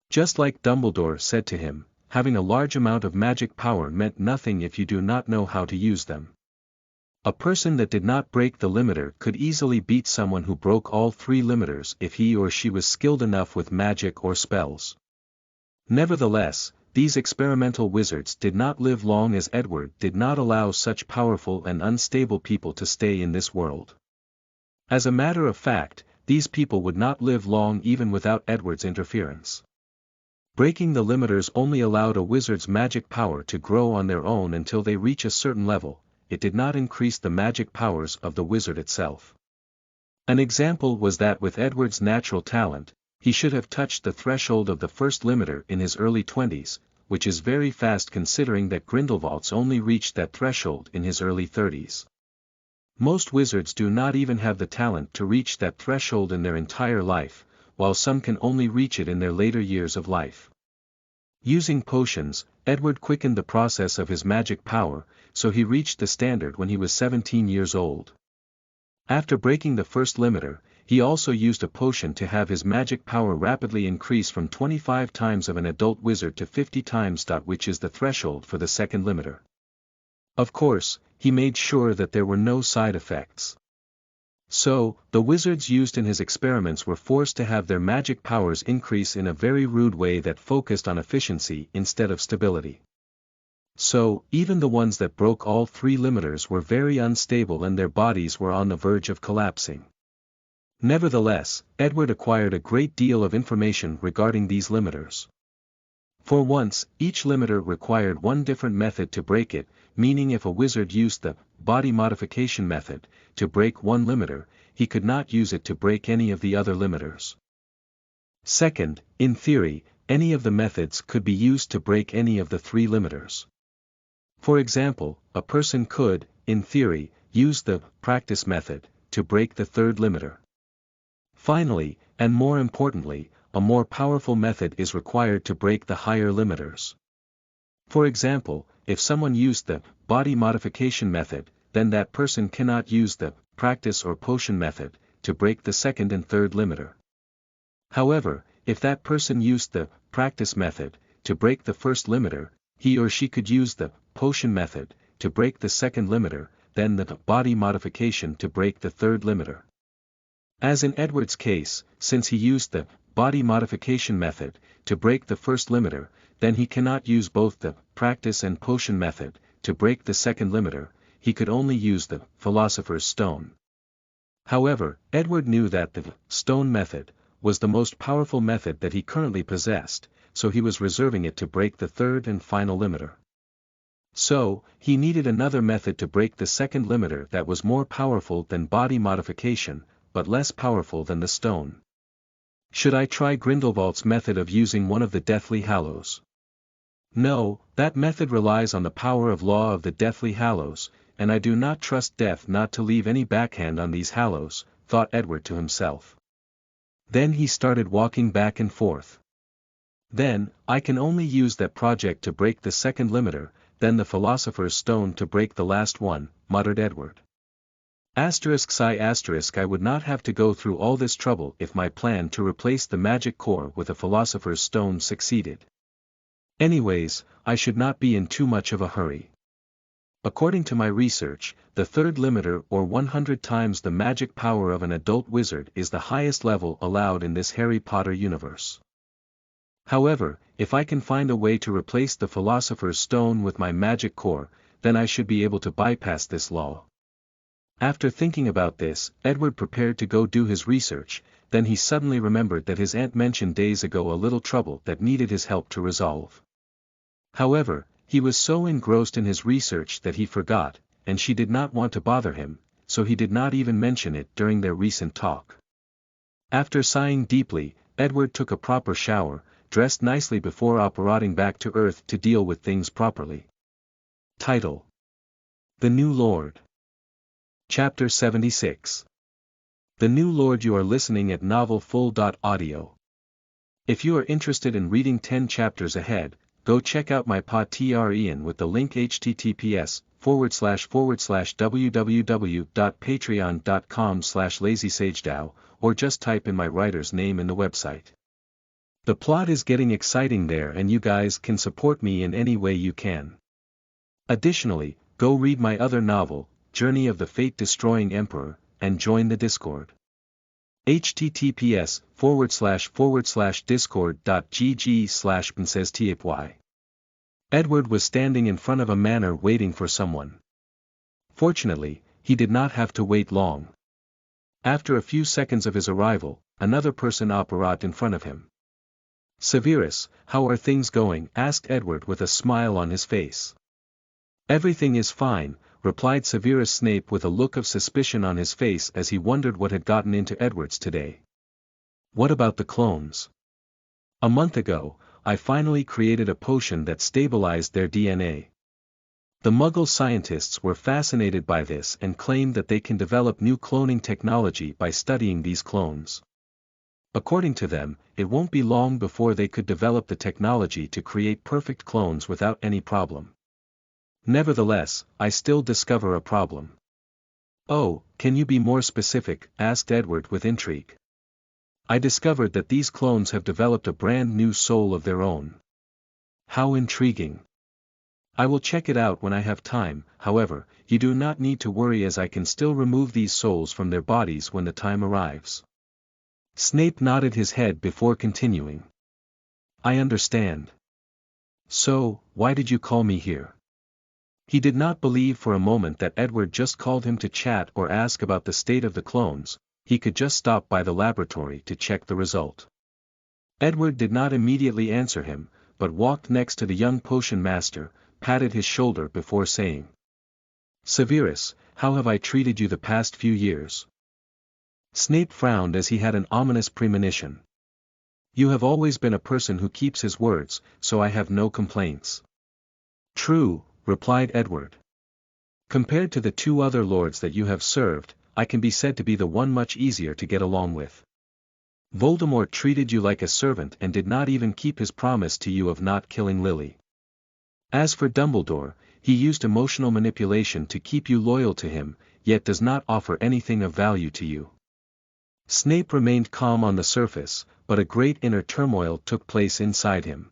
Just like Dumbledore said to him, having a large amount of magic power meant nothing if you do not know how to use them. A person that did not break the limiter could easily beat someone who broke all three limiters if he or she was skilled enough with magic or spells. Nevertheless, these experimental wizards did not live long, as Edward did not allow such powerful and unstable people to stay in this world. As a matter of fact, these people would not live long even without Edward's interference. Breaking the limiters only allowed a wizard's magic power to grow on their own until they reach a certain level. It did not increase the magic powers of the wizard itself. An example was that with Edward's natural talent, he should have touched the threshold of the first limiter in his early 20s, which is very fast considering that Grindelwald's only reached that threshold in his early 30s. Most wizards do not even have the talent to reach that threshold in their entire life, while some can only reach it in their later years of life. Using potions, Edward quickened the process of his magic power, so he reached the standard when he was 17 years old. After breaking the first limiter, he also used a potion to have his magic power rapidly increase from 25 times of an adult wizard to 50 times, which is the threshold for the second limiter. Of course, he made sure that there were no side effects. So, the wizards used in his experiments were forced to have their magic powers increase in a very rude way that focused on efficiency instead of stability. So, even the ones that broke all three limiters were very unstable and their bodies were on the verge of collapsing. Nevertheless, Edward acquired a great deal of information regarding these limiters. For once, each limiter required one different method to break it, meaning if a wizard used the body modification method to break one limiter, he could not use it to break any of the other limiters. Second, in theory, any of the methods could be used to break any of the three limiters. For example, a person could, in theory, use the practice method to break the third limiter. Finally, and more importantly, a more powerful method is required to break the higher limiters. For example, if someone used the body modification method, then that person cannot use the practice or potion method to break the second and third limiter. However, if that person used the practice method to break the first limiter, he or she could use the potion method to break the second limiter, then the body modification to break the third limiter. As in Edward's case, since he used the body modification method to break the first limiter, then he cannot use both the practice and potion method to break the second limiter, he could only use the Philosopher's Stone. However, Edward knew that the stone method was the most powerful method that he currently possessed, so he was reserving it to break the third and final limiter. So, he needed another method to break the second limiter that was more powerful than body modification, but less powerful than the stone. Should I try Grindelwald's method of using one of the Deathly Hallows? No, that method relies on the power of law of the Deathly Hallows, and I do not trust death not to leave any backhand on these hallows, thought Edward to himself. Then he started walking back and forth. Then, I can only use that project to break the second limiter, then the Philosopher's Stone to break the last one, muttered Edward. I would not have to go through all this trouble if my plan to replace the magic core with a Philosopher's Stone succeeded. Anyways, I should not be in too much of a hurry. According to my research, the third limiter or 100 times the magic power of an adult wizard is the highest level allowed in this Harry Potter universe. However, if I can find a way to replace the Philosopher's Stone with my magic core, then I should be able to bypass this law. After thinking about this, Edward prepared to go do his research, then he suddenly remembered that his aunt mentioned days ago a little trouble that needed his help to resolve. However, he was so engrossed in his research that he forgot, and she did not want to bother him, so he did not even mention it during their recent talk. After sighing deeply, Edward took a proper shower, dressed nicely before operating back to Earth to deal with things properly. Title: The New Lord. Chapter 76. The New Lord. You are listening at novelfull.audio. If you are interested in reading 10 chapters ahead, go check out my Patreon with the link https://www.patreon.com/lazysagedao, or just type in my writer's name in the website. The plot is getting exciting there and you guys can support me in any way you can. Additionally, go read my other novel, Journey of the Fate-Destroying Emperor, and join the Discord. https://discord.gg/princesstapy. Edward was standing in front of a manor waiting for someone. Fortunately, he did not have to wait long. After a few seconds of his arrival, another person appeared in front of him. Severus, how are things going? Asked Edward with a smile on his face. Everything is fine, replied Severus Snape with a look of suspicion on his face as he wondered what had gotten into Edwards today. What about the clones? A month ago, I finally created a potion that stabilized their DNA. The Muggle scientists were fascinated by this and claimed that they can develop new cloning technology by studying these clones. According to them, it won't be long before they could develop the technology to create perfect clones without any problem. Nevertheless, I still discover a problem. Oh, can you be more specific? Asked Edward with intrigue. I discovered that these clones have developed a brand new soul of their own. How intriguing. I will check it out when I have time. However, you do not need to worry as I can still remove these souls from their bodies when the time arrives. Snape nodded his head before continuing. I understand. So, why did you call me here? He did not believe for a moment that Edward just called him to chat or ask about the state of the clones. He could just stop by the laboratory to check the result. Edward did not immediately answer him, but walked next to the young potion master, patted his shoulder before saying, Severus, how have I treated you the past few years? Snape frowned as he had an ominous premonition. You have always been a person who keeps his words, so I have no complaints. True, replied Edward. Compared to the two other lords that you have served, I can be said to be the one much easier to get along with. Voldemort treated you like a servant and did not even keep his promise to you of not killing Lily. As for Dumbledore, he used emotional manipulation to keep you loyal to him, yet does not offer anything of value to you. Snape remained calm on the surface, but a great inner turmoil took place inside him.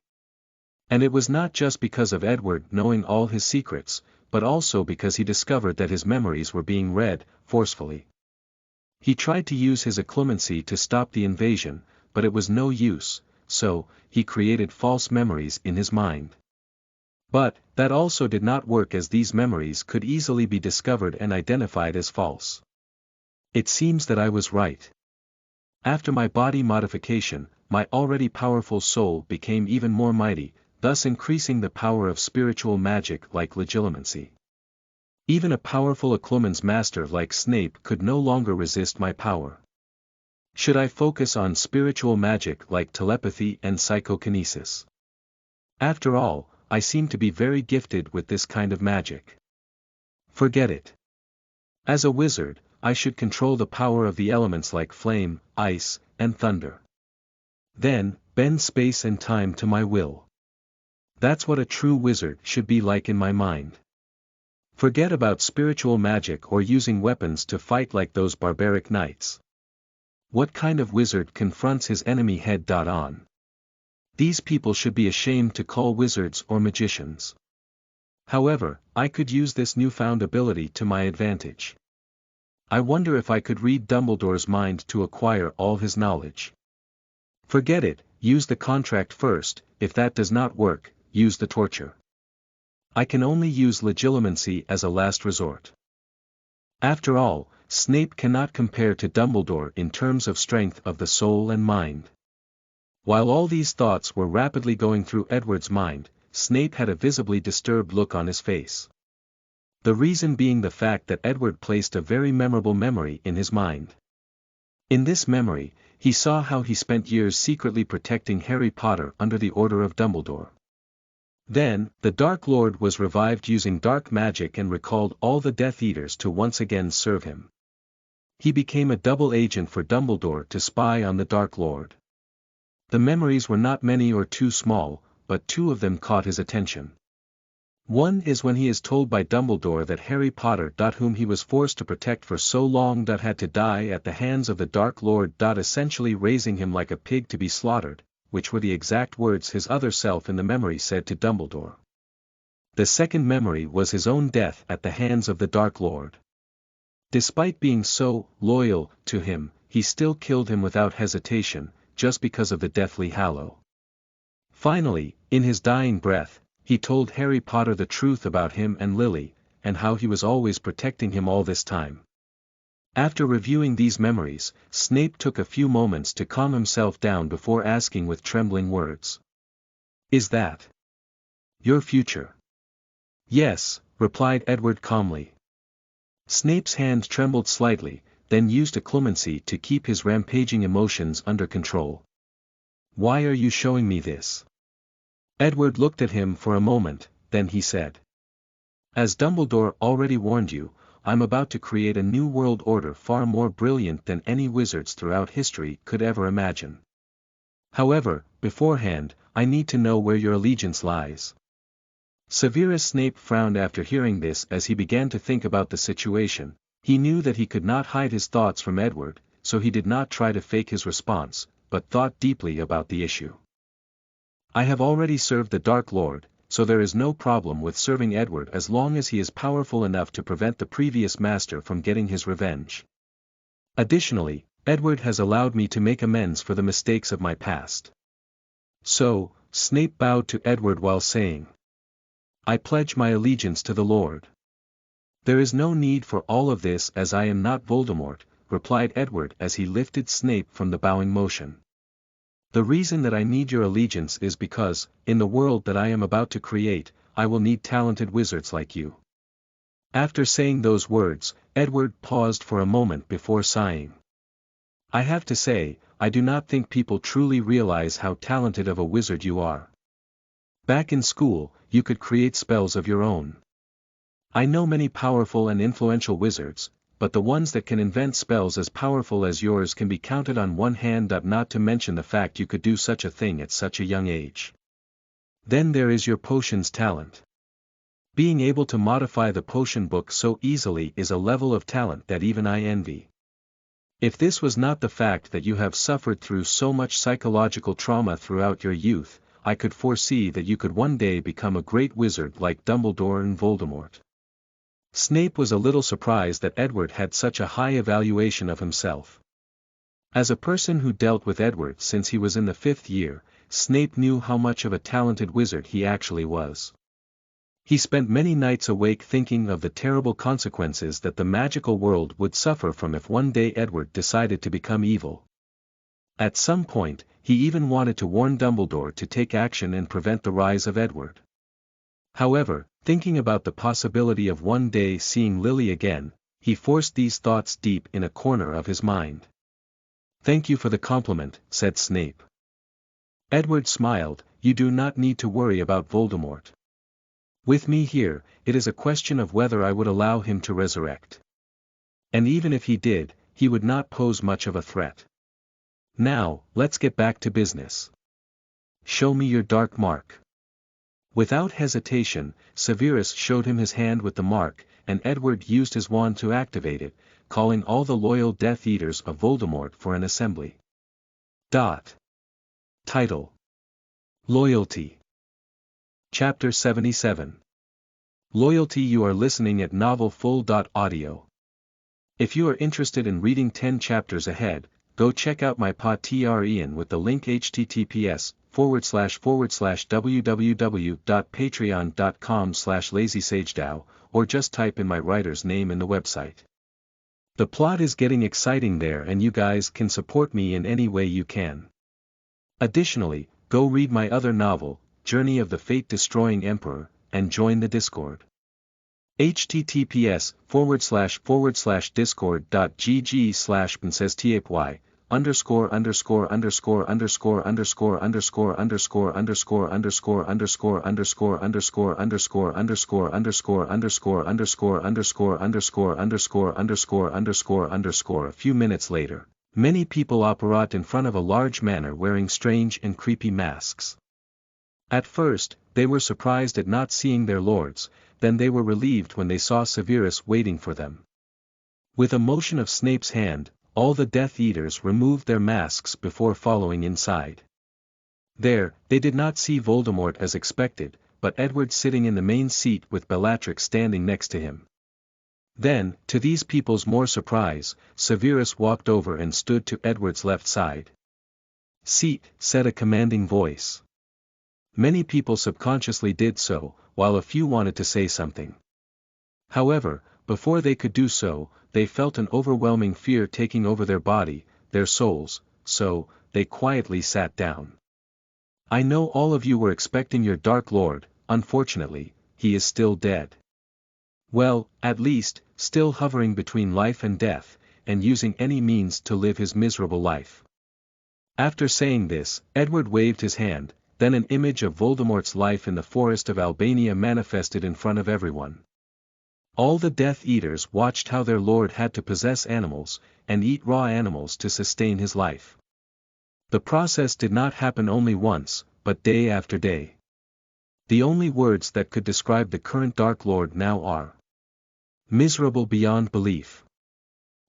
And it was not just because of Edward knowing all his secrets, but also because he discovered that his memories were being read, forcefully. He tried to use his occlumency to stop the invasion, but it was no use, so, he created false memories in his mind. But, that also did not work, as these memories could easily be discovered and identified as false. It seems that I was right. After my body modification, my already powerful soul became even more mighty, thus increasing the power of spiritual magic like legilimency. Even a powerful occlumency master like Snape could no longer resist my power. Should I focus on spiritual magic like telepathy and psychokinesis? After all, I seem to be very gifted with this kind of magic. Forget it. As a wizard, I should control the power of the elements like flame, ice, and thunder. Then, bend space and time to my will. That's what a true wizard should be like in my mind. Forget about spiritual magic or using weapons to fight like those barbaric knights. What kind of wizard confronts his enemy head-on? These people should be ashamed to call wizards or magicians. However, I could use this newfound ability to my advantage. I wonder if I could read Dumbledore's mind to acquire all his knowledge. Forget it, use the contract first. If that does not work, use the torture. I can only use legilimency as a last resort. After all, Snape cannot compare to Dumbledore in terms of strength of the soul and mind. While all these thoughts were rapidly going through Edward's mind, Snape had a visibly disturbed look on his face. The reason being the fact that Edward placed a very memorable memory in his mind. In this memory, he saw how he spent years secretly protecting Harry Potter under the order of Dumbledore. Then, the Dark Lord was revived using dark magic and recalled all the Death Eaters to once again serve him. He became a double agent for Dumbledore to spy on the Dark Lord. The memories were not many or too small, but two of them caught his attention. One is when he is told by Dumbledore that Harry Potter, whom he was forced to protect for so long, had to die at the hands of the Dark Lord, essentially raising him like a pig to be slaughtered, which were the exact words his other self in the memory said to Dumbledore. The second memory was his own death at the hands of the Dark Lord. Despite being so loyal to him, he still killed him without hesitation, just because of the Deathly Hallow. Finally, in his dying breath, he told Harry Potter the truth about him and Lily, and how he was always protecting him all this time. After reviewing these memories, Snape took a few moments to calm himself down before asking with trembling words. "Is that your future?" "Yes," replied Edward calmly. Snape's hand trembled slightly, then used occlumency to keep his rampaging emotions under control. "Why are you showing me this?" Edward looked at him for a moment, then he said. "As Dumbledore already warned you, I'm about to create a new world order far more brilliant than any wizards throughout history could ever imagine. However, beforehand, I need to know where your allegiance lies." Severus Snape frowned after hearing this as he began to think about the situation. He knew that he could not hide his thoughts from Edward, so he did not try to fake his response, but thought deeply about the issue. "I have already served the Dark Lord, so there is no problem with serving Edward as long as he is powerful enough to prevent the previous master from getting his revenge. Additionally, Edward has allowed me to make amends for the mistakes of my past." So, Snape bowed to Edward while saying, "I pledge my allegiance to the Lord." "There is no need for all of this, as I am not Voldemort," replied Edward as he lifted Snape from the bowing motion. "The reason that I need your allegiance is because, in the world that I am about to create, I will need talented wizards like you." After saying those words, Edward paused for a moment before sighing. "I have to say, I do not think people truly realize how talented of a wizard you are. Back in school, you could create spells of your own. I know many powerful and influential wizards, but the ones that can invent spells as powerful as yours can be counted on one hand, not to mention the fact you could do such a thing at such a young age. Then there is your potions talent. Being able to modify the potion book so easily is a level of talent that even I envy. If this was not the fact that you have suffered through so much psychological trauma throughout your youth, I could foresee that you could one day become a great wizard like Dumbledore and Voldemort. Snape was a little surprised that Edward had such a high evaluation of himself. As a person who dealt with Edward since he was in the 5th year, Snape knew how much of a talented wizard he actually was. He spent many nights awake thinking of the terrible consequences that the magical world would suffer from if one day Edward decided to become evil. At some point, he even wanted to warn Dumbledore to take action and prevent the rise of Edward. However, thinking about the possibility of one day seeing Lily again, he forced these thoughts deep in a corner of his mind. "Thank you for the compliment," said Snape. Edward smiled. "You do not need to worry about Voldemort. With me here, it is a question of whether I would allow him to resurrect. And even if he did, he would not pose much of a threat. Now, let's get back to business. Show me your dark mark." Without hesitation, Severus showed him his hand with the mark, and Edward used his wand to activate it, calling all the loyal Death Eaters of Voldemort for an assembly. Title: Loyalty. Chapter 77. Loyalty. You are listening at novelfull.audio. If you are interested in reading 10 chapters ahead, go check out my Patreon with the link https://www.patreon.com/lazysagedao, or just type in my writer's name in the website. The plot is getting exciting there and you guys can support me in any way you can. Additionally, go read my other novel, Journey of the Fate-Destroying Emperor, and join the Discord. https://forward/discord.gg/pincestypy________________________________________________________________________ A few minutes later, many people apparat in front of a large manor wearing strange and creepy masks. At first, they were surprised at not seeing their lords, then they were relieved when they saw Severus waiting for them. With a motion of Snape's hand, all the Death Eaters removed their masks before following inside. There, they did not see Voldemort as expected, but Edward sitting in the main seat with Bellatrix standing next to him. Then, to these people's more surprise, Severus walked over and stood to Edward's left side. "Seat," said a commanding voice. Many people subconsciously did so, while a few wanted to say something. However, before they could do so, they felt an overwhelming fear taking over their body, their souls, so, they quietly sat down. "I know all of you were expecting your Dark Lord. Unfortunately, he is still dead. Well, at least, still hovering between life and death, and using any means to live his miserable life." After saying this, Edward waved his hand, then an image of Voldemort's life in the forest of Albania manifested in front of everyone. All the Death Eaters watched how their lord had to possess animals, and eat raw animals to sustain his life. The process did not happen only once, but day after day. The only words that could describe the current Dark Lord now are miserable beyond belief.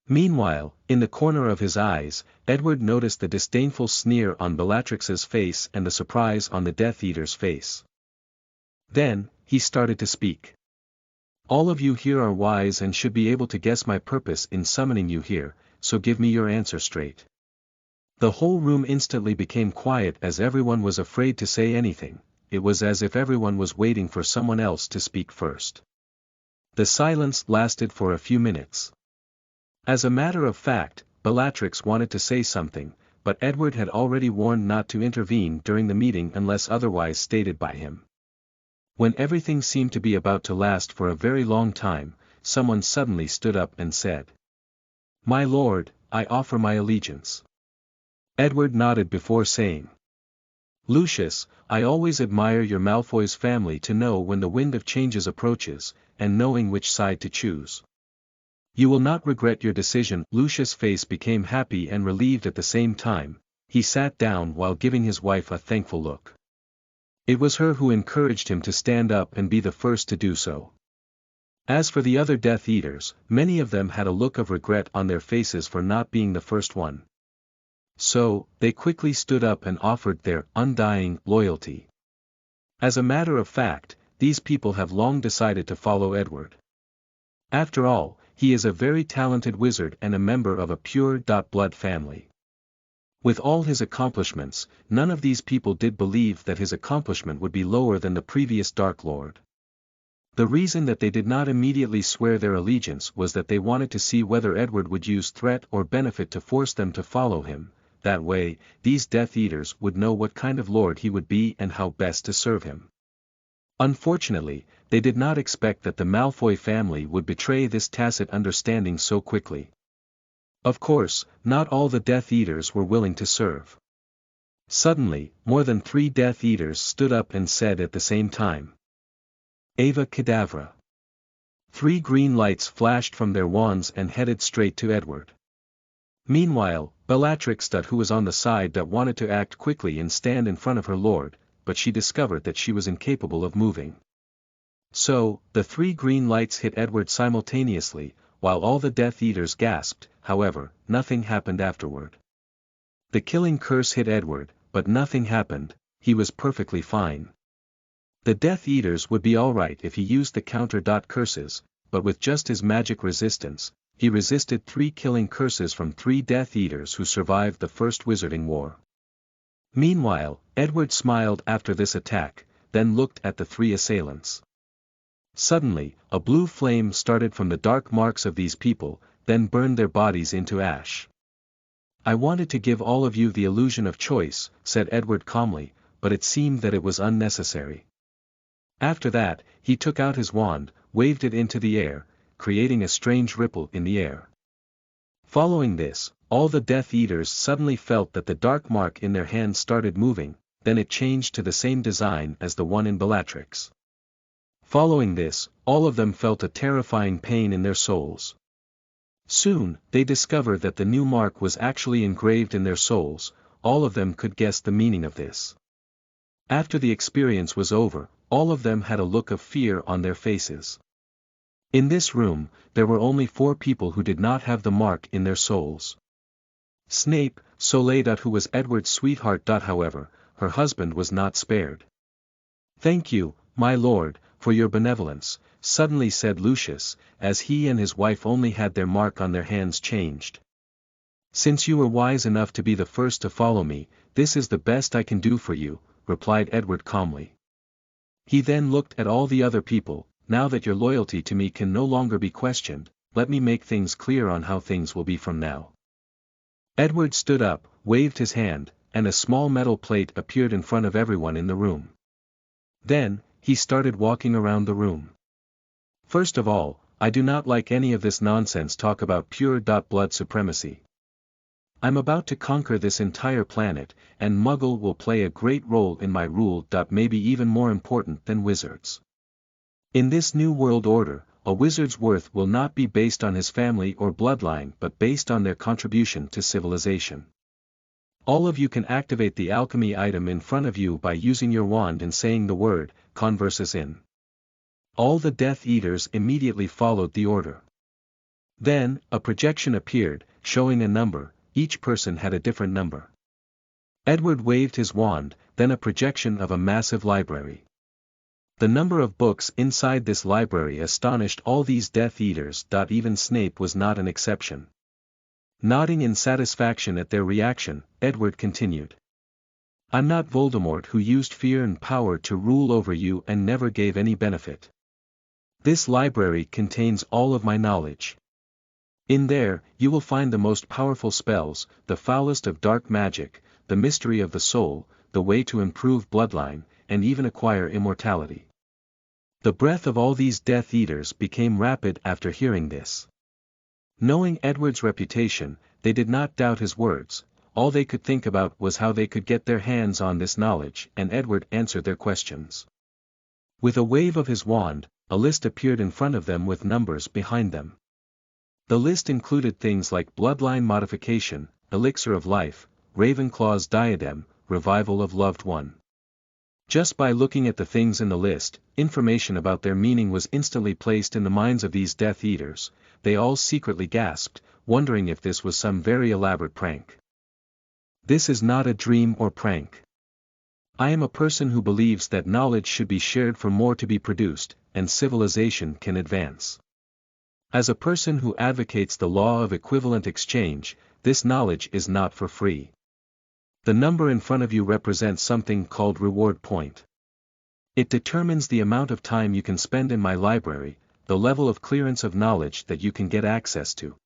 Meanwhile, in the corner of his eyes, Edward noticed the disdainful sneer on Bellatrix's face and the surprise on the Death Eater's face. Then, he started to speak. "All of you here are wise and should be able to guess my purpose in summoning you here, so give me your answer straight." The whole room instantly became quiet as everyone was afraid to say anything. It was as if everyone was waiting for someone else to speak first. The silence lasted for a few minutes. As a matter of fact, Bellatrix wanted to say something, but Edward had already warned not to intervene during the meeting unless otherwise stated by him. When everything seemed to be about to last for a very long time, someone suddenly stood up and said, "My lord, I offer my allegiance." Edward nodded before saying, "Lucius, I always admire your Malfoy's family to know when the wind of changes approaches, and knowing which side to choose. You will not regret your decision." Lucius' face became happy and relieved at the same time. He sat down while giving his wife a thankful look. It was her who encouraged him to stand up and be the first to do so. As for the other Death Eaters, many of them had a look of regret on their faces for not being the first one. So, they quickly stood up and offered their undying loyalty. As a matter of fact, these people have long decided to follow Edward. After all, he is a very talented wizard and a member of a pure blood family. With all his accomplishments, none of these people did believe that his accomplishment would be lower than the previous Dark Lord. The reason that they did not immediately swear their allegiance was that they wanted to see whether Edward would use threat or benefit to force them to follow him. That way, these Death Eaters would know what kind of lord he would be and how best to serve him. Unfortunately, they did not expect that the Malfoy family would betray this tacit understanding so quickly. Of course, not all the Death Eaters were willing to serve. Suddenly, more than 3 Death Eaters stood up and said at the same time, Ava Kedavra. 3 green lights flashed from their wands and headed straight to Edward. Meanwhile, Bellatrix, who was on the side that wanted to act quickly and stand in front of her lord, but she discovered that she was incapable of moving. So, the 3 green lights hit Edward simultaneously, while all the Death Eaters gasped. However, nothing happened afterward. The killing curse hit Edward, but nothing happened. He was perfectly fine. The Death Eaters would be alright if he used the counter curses, but with just his magic resistance, he resisted 3 killing curses from 3 Death Eaters who survived the First Wizarding War. Meanwhile, Edward smiled after this attack, then looked at the 3 assailants. Suddenly, a blue flame started from the dark marks of these people, then burned their bodies into ash. I wanted to give all of you the illusion of choice, said Edward calmly, but it seemed that it was unnecessary. After that, he took out his wand, waved it into the air, creating a strange ripple in the air. Following this, all the Death Eaters suddenly felt that the dark mark in their hands started moving, then it changed to the same design as the one in Bellatrix. Following this, all of them felt a terrifying pain in their souls. Soon, they discovered that the new mark was actually engraved in their souls. All of them could guess the meaning of this. After the experience was over, all of them had a look of fear on their faces. In this room, there were only 4 people who did not have the mark in their souls. Snape, Soleil, who was Edward's sweetheart. However, her husband was not spared. Thank you, my lord, for your benevolence, suddenly said Lucius, as he and his wife only had their mark on their hands changed. Since you were wise enough to be the first to follow me, this is the best I can do for you, replied Edward calmly. He then looked at all the other people. Now that your loyalty to me can no longer be questioned, let me make things clear on how things will be from now. Edward stood up, waved his hand, and a small metal plate appeared in front of everyone in the room. Then, he started walking around the room. First of all, I do not like any of this nonsense talk about pure blood supremacy. I'm about to conquer this entire planet, and Muggle will play a great role in my rule. Maybe even more important than wizards. In this new world order, a wizard's worth will not be based on his family or bloodline but based on their contribution to civilization. All of you can activate the alchemy item in front of you by using your wand and saying the word, Conversus in. All the Death Eaters immediately followed the order. Then, a projection appeared, showing a number. Each person had a different number. Edward waved his wand, then a projection of a massive library. The number of books inside this library astonished all these Death Eaters. Even Snape was not an exception. Nodding in satisfaction at their reaction, Edward continued. I'm not Voldemort, who used fear and power to rule over you and never gave any benefit. This library contains all of my knowledge. In there, you will find the most powerful spells, the foulest of dark magic, the mystery of the soul, the way to improve bloodline, and even acquire immortality. The breath of all these Death Eaters became rapid after hearing this. Knowing Edward's reputation, they did not doubt his words. All they could think about was how they could get their hands on this knowledge, and Edward answered their questions. With a wave of his wand, a list appeared in front of them with numbers behind them. The list included things like bloodline modification, elixir of life, Ravenclaw's diadem, revival of loved one. Just by looking at the things in the list, information about their meaning was instantly placed in the minds of these Death Eaters. They all secretly gasped, wondering if this was some very elaborate prank. This is not a dream or prank. I am a person who believes that knowledge should be shared for more to be produced, and civilization can advance. As a person who advocates the law of equivalent exchange, this knowledge is not for free. The number in front of you represents something called reward point. It determines the amount of time you can spend in my library, the level of clearance of knowledge that you can get access to.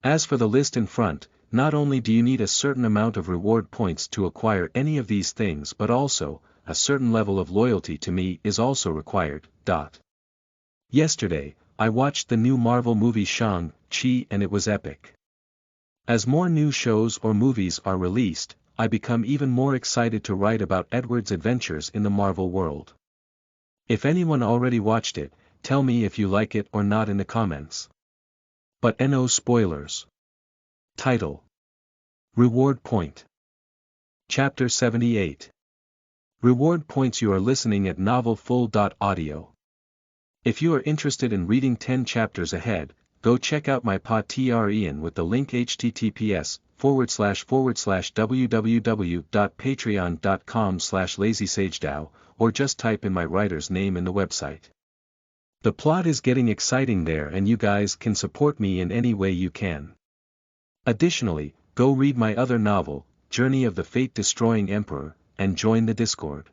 As for the list in front, not only do you need a certain amount of reward points to acquire any of these things, but also, a certain level of loyalty to me is also required. Yesterday, I watched the new Marvel movie Shang-Chi and it was epic. As more new shows or movies are released, I become even more excited to write about Edward's adventures in the Marvel world. If anyone already watched it, tell me if you like it or not in the comments. But no spoilers. Title: Reward Point. Chapter 78. Reward Points. You are listening at novelfull.audio. If you are interested in reading 10 chapters ahead, go check out my Patreon with the link https://www.patreon.com/lazysagedao, or just type in my writer's name in the website. The plot is getting exciting there and you guys can support me in any way you can. Additionally, go read my other novel, Journey of the Fate-Destroying Emperor, and join the Discord.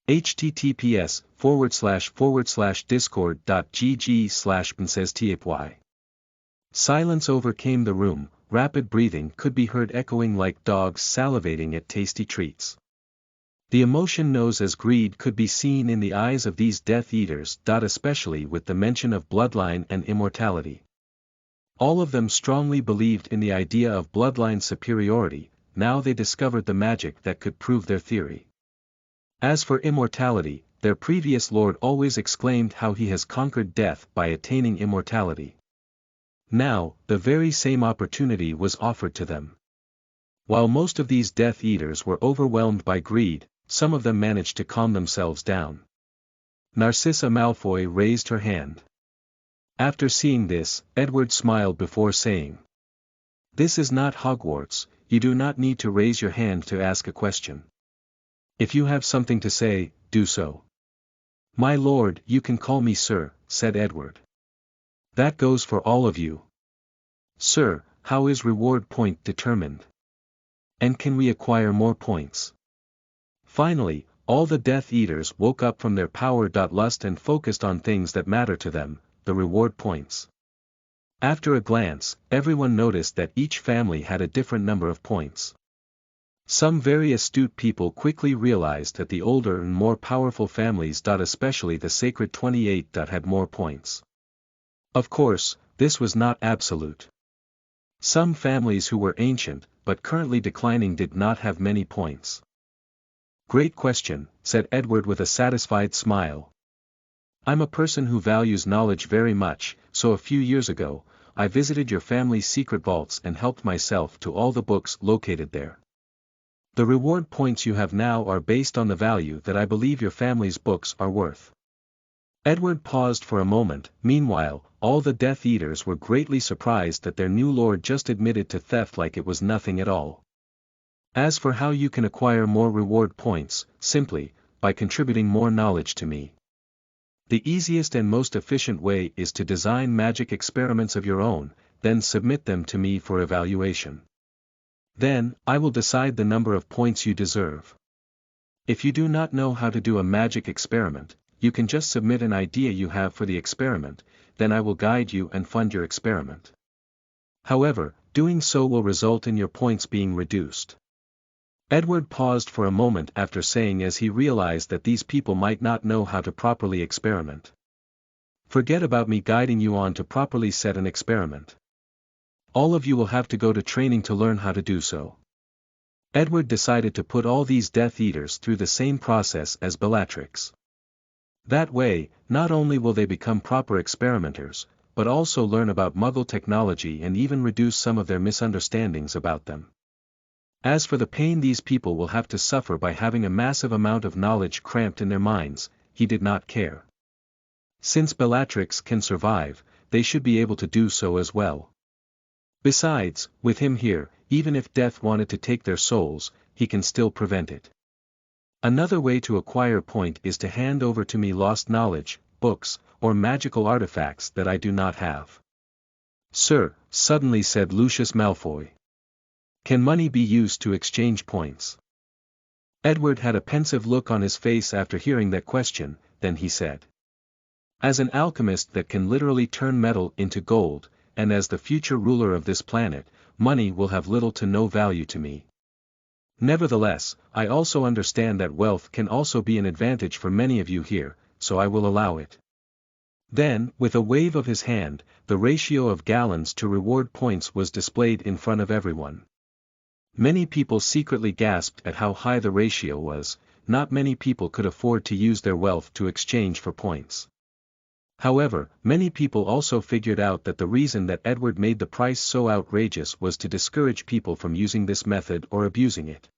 https://discord.gg/princesstapy. Silence overcame the room, rapid breathing could be heard echoing like dogs salivating at tasty treats. The emotion known as greed could be seen in the eyes of these Death Eaters, especially with the mention of bloodline and immortality. All of them strongly believed in the idea of bloodline superiority. Now they discovered the magic that could prove their theory. As for immortality, their previous lord always exclaimed how he has conquered death by attaining immortality. Now, the very same opportunity was offered to them. While most of these Death Eaters were overwhelmed by greed, some of them managed to calm themselves down. Narcissa Malfoy raised her hand. After seeing this, Edward smiled before saying, "This is not Hogwarts, you do not need to raise your hand to ask a question. If you have something to say, do so." "My lord, you can call me sir," said Edward. "That goes for all of you." "Sir, how is reward point determined? And can we acquire more points?" Finally, all the Death Eaters woke up from their power lust and focused on things that matter to them, the reward points. After a glance, everyone noticed that each family had a different number of points. Some very astute people quickly realized that the older and more powerful families, especially the Sacred 28, had more points. Of course, this was not absolute. Some families who were ancient, but currently declining, did not have many points. "Great question," said Edward with a satisfied smile. "I'm a person who values knowledge very much, so a few years ago, I visited your family's secret vaults and helped myself to all the books located there. The reward points you have now are based on the value that I believe your family's books are worth." Edward paused for a moment. Meanwhile, all the Death Eaters were greatly surprised that their new lord just admitted to theft like it was nothing at all. "As for how you can acquire more reward points, simply, by contributing more knowledge to me. The easiest and most efficient way is to design magic experiments of your own, then submit them to me for evaluation. Then, I will decide the number of points you deserve. If you do not know how to do a magic experiment, you can just submit an idea you have for the experiment, then I will guide you and fund your experiment. However, doing so will result in your points being reduced." Edward paused for a moment after saying, as he realized that these people might not know how to properly experiment. "Forget about me guiding you on to properly set an experiment. All of you will have to go to training to learn how to do so." Edward decided to put all these Death Eaters through the same process as Bellatrix. That way, not only will they become proper experimenters, but also learn about Muggle technology and even reduce some of their misunderstandings about them. As for the pain these people will have to suffer by having a massive amount of knowledge cramped in their minds, he did not care. Since Bellatrix can survive, they should be able to do so as well. Besides, with him here, even if death wanted to take their souls, he can still prevent it. Another way to acquire point is to hand over to me lost knowledge, books, or magical artifacts that I do not have. Sir, suddenly said Lucius Malfoy. Can money be used to exchange points? Edward had a pensive look on his face after hearing that question, then he said. As an alchemist that can literally turn metal into gold, and as the future ruler of this planet, money will have little to no value to me. Nevertheless, I also understand that wealth can also be an advantage for many of you here, so I will allow it. Then, with a wave of his hand, the ratio of gallons to reward points was displayed in front of everyone. Many people secretly gasped at how high the ratio was. Not many people could afford to use their wealth to exchange for points. However, many people also figured out that the reason that Edward made the price so outrageous was to discourage people from using this method or abusing it.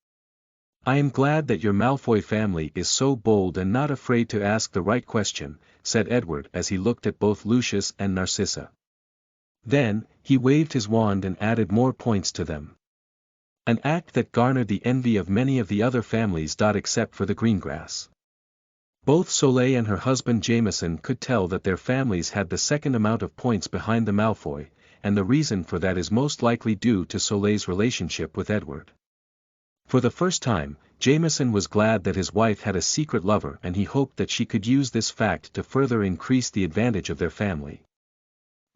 I am glad that your Malfoy family is so bold and not afraid to ask the right question, said Edward as he looked at both Lucius and Narcissa. Then, he waved his wand and added more points to them. An act that garnered the envy of many of the other families. Except for the Greengrass. Both Soleil and her husband Jameson could tell that their families had the second amount of points behind the Malfoy, and the reason for that is most likely due to Soleil's relationship with Edward. For the first time, Jameson was glad that his wife had a secret lover and he hoped that she could use this fact to further increase the advantage of their family.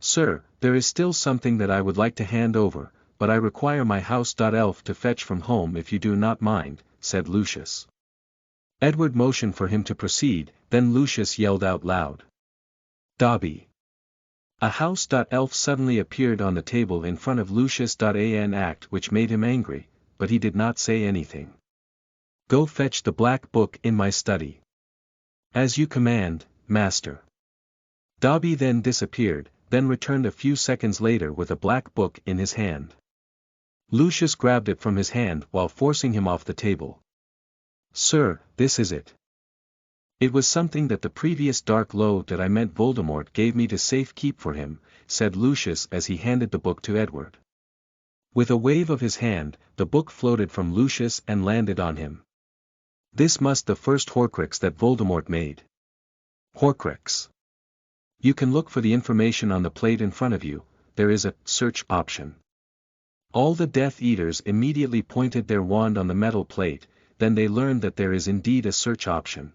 Sir, there is still something that I would like to hand over, but I require my house.elf to fetch from home if you do not mind, said Lucius. Edward motioned for him to proceed, then Lucius yelled out loud. Dobby. A house.elf suddenly appeared on the table in front of Lucius. An act which made him angry, but he did not say anything. Go fetch the black book in my study. As you command, master. Dobby then disappeared, then returned a few seconds later with a black book in his hand. Lucius grabbed it from his hand while forcing him off the table. Sir, this is it. It was something that the previous Dark Lord that I met Voldemort gave me to safe keep for him, said Lucius as he handed the book to Edward. With a wave of his hand, the book floated from Lucius and landed on him. This must the first Horcrux that Voldemort made. Horcrux. You can look for the information on the plate in front of you. There is a search option. All the Death Eaters immediately pointed their wand on the metal plate, then they learned that there is indeed a search option.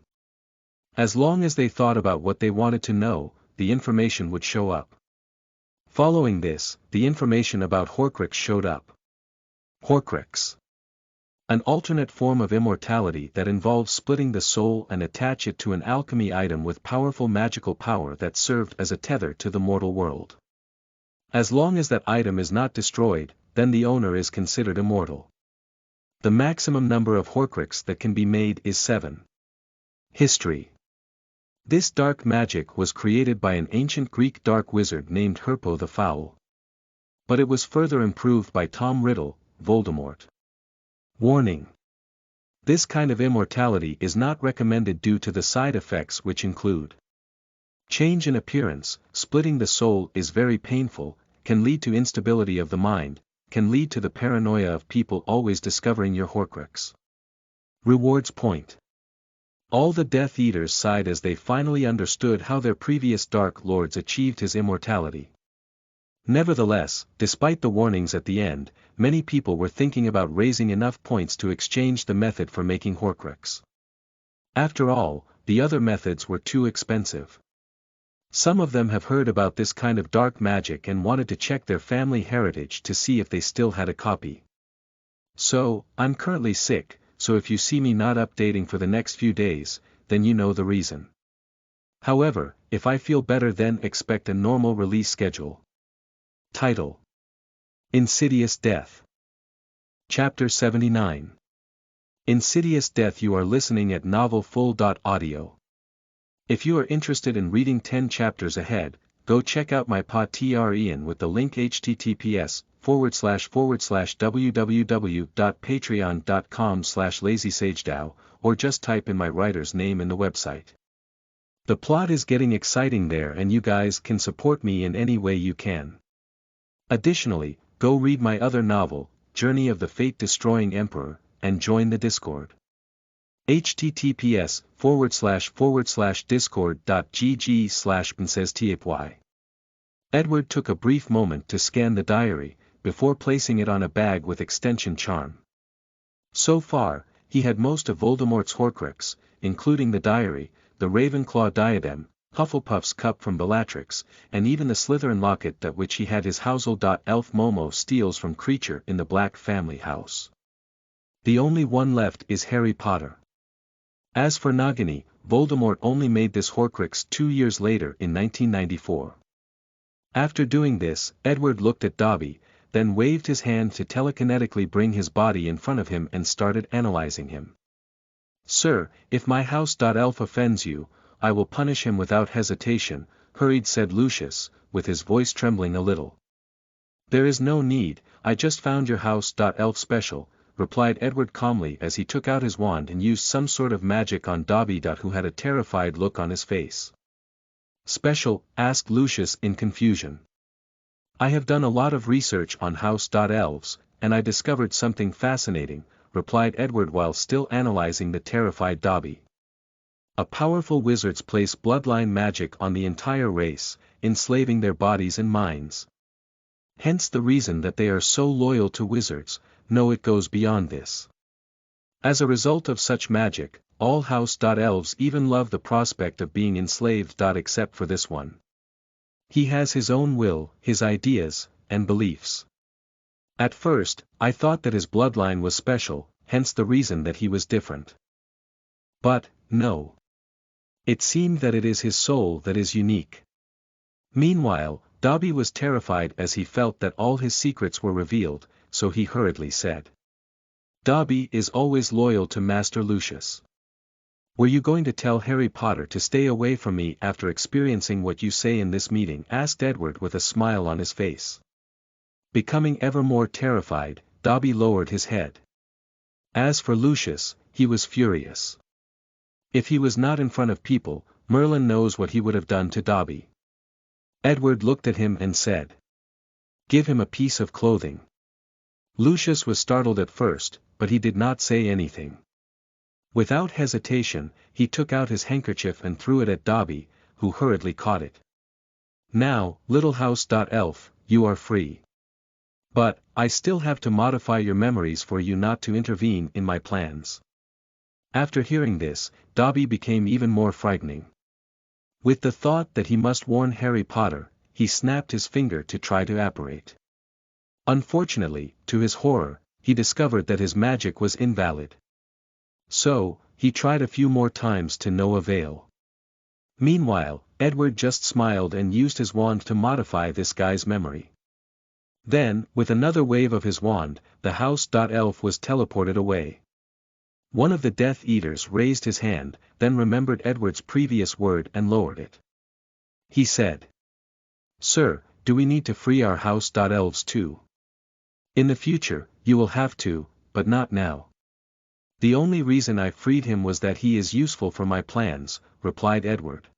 As long as they thought about what they wanted to know, the information would show up. Following this, the information about Horcrux showed up. Horcrux. An alternate form of immortality that involves splitting the soul and attach it to an alchemy item with powerful magical power that served as a tether to the mortal world. As long as that item is not destroyed, then the owner is considered immortal. The maximum number of Horcrux that can be made is 7. History. This dark magic was created by an ancient Greek dark wizard named Herpo the Foul. But it was further improved by Tom Riddle, Voldemort. Warning. This kind of immortality is not recommended due to the side effects which include change in appearance, splitting the soul is very painful, can lead to instability of the mind, can lead to the paranoia of people always discovering your Horcrux. Rewards point. All the Death Eaters sighed as they finally understood how their previous Dark Lords achieved his immortality. Nevertheless, despite the warnings at the end, many people were thinking about raising enough points to exchange the method for making Horcrux. After all, the other methods were too expensive. Some of them have heard about this kind of dark magic and wanted to check their family heritage to see if they still had a copy. So, I'm currently sick, so if you see me not updating for the next few days, then you know the reason. However, if I feel better then expect a normal release schedule. Title: Insidious Death. Chapter 79. Insidious Death. You are listening at novelfull.audio. If you are interested in reading 10 chapters ahead, go check out my Patreon with the link https://www.patreon.com/lazysagedao, or just type in my writer's name in the website. The plot is getting exciting there and you guys can support me in any way you can. Additionally, go read my other novel, Journey of the Fate-Destroying Emperor, and join the Discord. https://discord.gg/princesstapy. Edward took a brief moment to scan the diary, before placing it on a bag with extension charm. So far, he had most of Voldemort's Horcrux, including the diary, the Ravenclaw diadem, Hufflepuff's cup from Bellatrix, and even the Slytherin locket that which he had his Housel.elf Momo steals from Creature in the Black family house. The only one left is Harry Potter. As for Nagini, Voldemort only made this Horcrux 2 years later in 1994. After doing this, Edward looked at Dobby, then waved his hand to telekinetically bring his body in front of him and started analyzing him. "Sir, if my house.elf offends you, I will punish him without hesitation," hurried said Lucius, with his voice trembling a little. "There is no need, I just found your house.elf special," replied Edward calmly as he took out his wand and used some sort of magic on Dobby. Who had a terrified look on his face. "Special?" asked Lucius in confusion. "I have done a lot of research on house.elves, and I discovered something fascinating," replied Edward while still analyzing the terrified Dobby. "A powerful wizards place bloodline magic on the entire race, enslaving their bodies and minds. Hence the reason that they are so loyal to wizards. No, it goes beyond this. As a result of such magic, all house.elves even love the prospect of being enslaved. Except for this one. He has his own will, his ideas, and beliefs. At first, I thought that his bloodline was special, hence the reason that he was different. But, no. It seemed that it is his soul that is unique." Meanwhile, Dobby was terrified as he felt that all his secrets were revealed, so he hurriedly said. "Dobby is always loyal to Master Lucius. Were you going to tell Harry Potter to stay away from me after experiencing what you say in this meeting?" asked Edward with a smile on his face. Becoming ever more terrified, Dobby lowered his head. As for Lucius, he was furious. If he was not in front of people, Merlin knows what he would have done to Dobby. Edward looked at him and said. "Give him a piece of clothing." Lucius was startled at first, but he did not say anything. Without hesitation, he took out his handkerchief and threw it at Dobby, who hurriedly caught it. "Now, little house.elf, you are free. But, I still have to modify your memories for you not to intervene in my plans." After hearing this, Dobby became even more frightening. With the thought that he must warn Harry Potter, he snapped his finger to try to apparate. Unfortunately, to his horror, he discovered that his magic was invalid. So, he tried a few more times to no avail. Meanwhile, Edward just smiled and used his wand to modify this guy's memory. Then, with another wave of his wand, the house.elf was teleported away. One of the Death Eaters raised his hand, then remembered Edward's previous word and lowered it. He said. "Sir, do we need to free our house.elves too?" "In the future, you will have to, but not now. The only reason I freed him was that he is useful for my plans," replied Edward.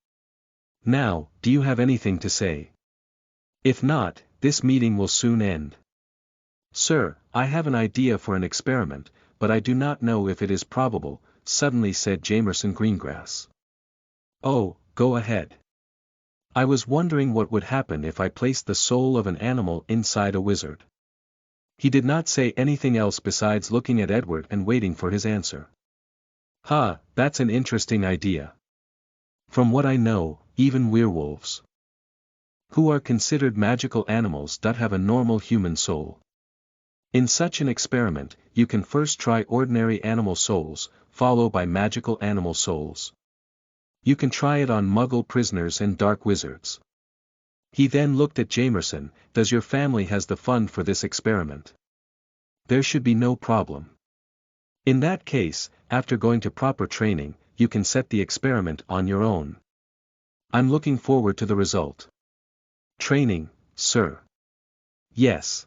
"Now, do you have anything to say? If not, this meeting will soon end." "Sir, I have an idea for an experiment, but I do not know if it is probable," suddenly said Jamerson Greengrass. "Oh, go ahead. I was wondering what would happen if I placed the soul of an animal inside a wizard." He did not say anything else besides looking at Edward and waiting for his answer. "Ha, that's an interesting idea. From what I know, even werewolves, who are considered magical animals, have a normal human soul. In such an experiment, you can first try ordinary animal souls, followed by magical animal souls. You can try it on Muggle prisoners and dark wizards." He then looked at Jamerson. "Does your family has the fund for this experiment?" "There should be no problem. In that case, after going to proper training, you can set the experiment on your own. I'm looking forward to the result." "Training, sir?" "Yes.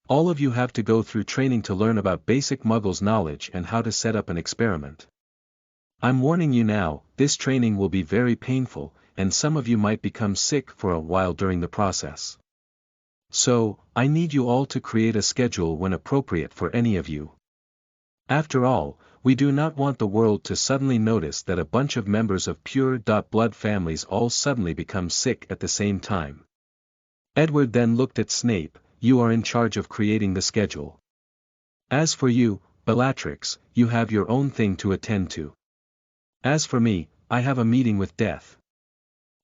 All of you have to go through training to learn about basic Muggles knowledge and how to set up an experiment. I'm warning you now, this training will be very painful, and some of you might become sick for a while during the process." So, I need you all to create a schedule when appropriate for any of you. After all, we do not want the world to suddenly notice that a bunch of members of pure blood families all suddenly become sick at the same time. Edward then looked at Snape. You are in charge of creating the schedule. As for you, Bellatrix, you have your own thing to attend to. As for me, I have a meeting with Death.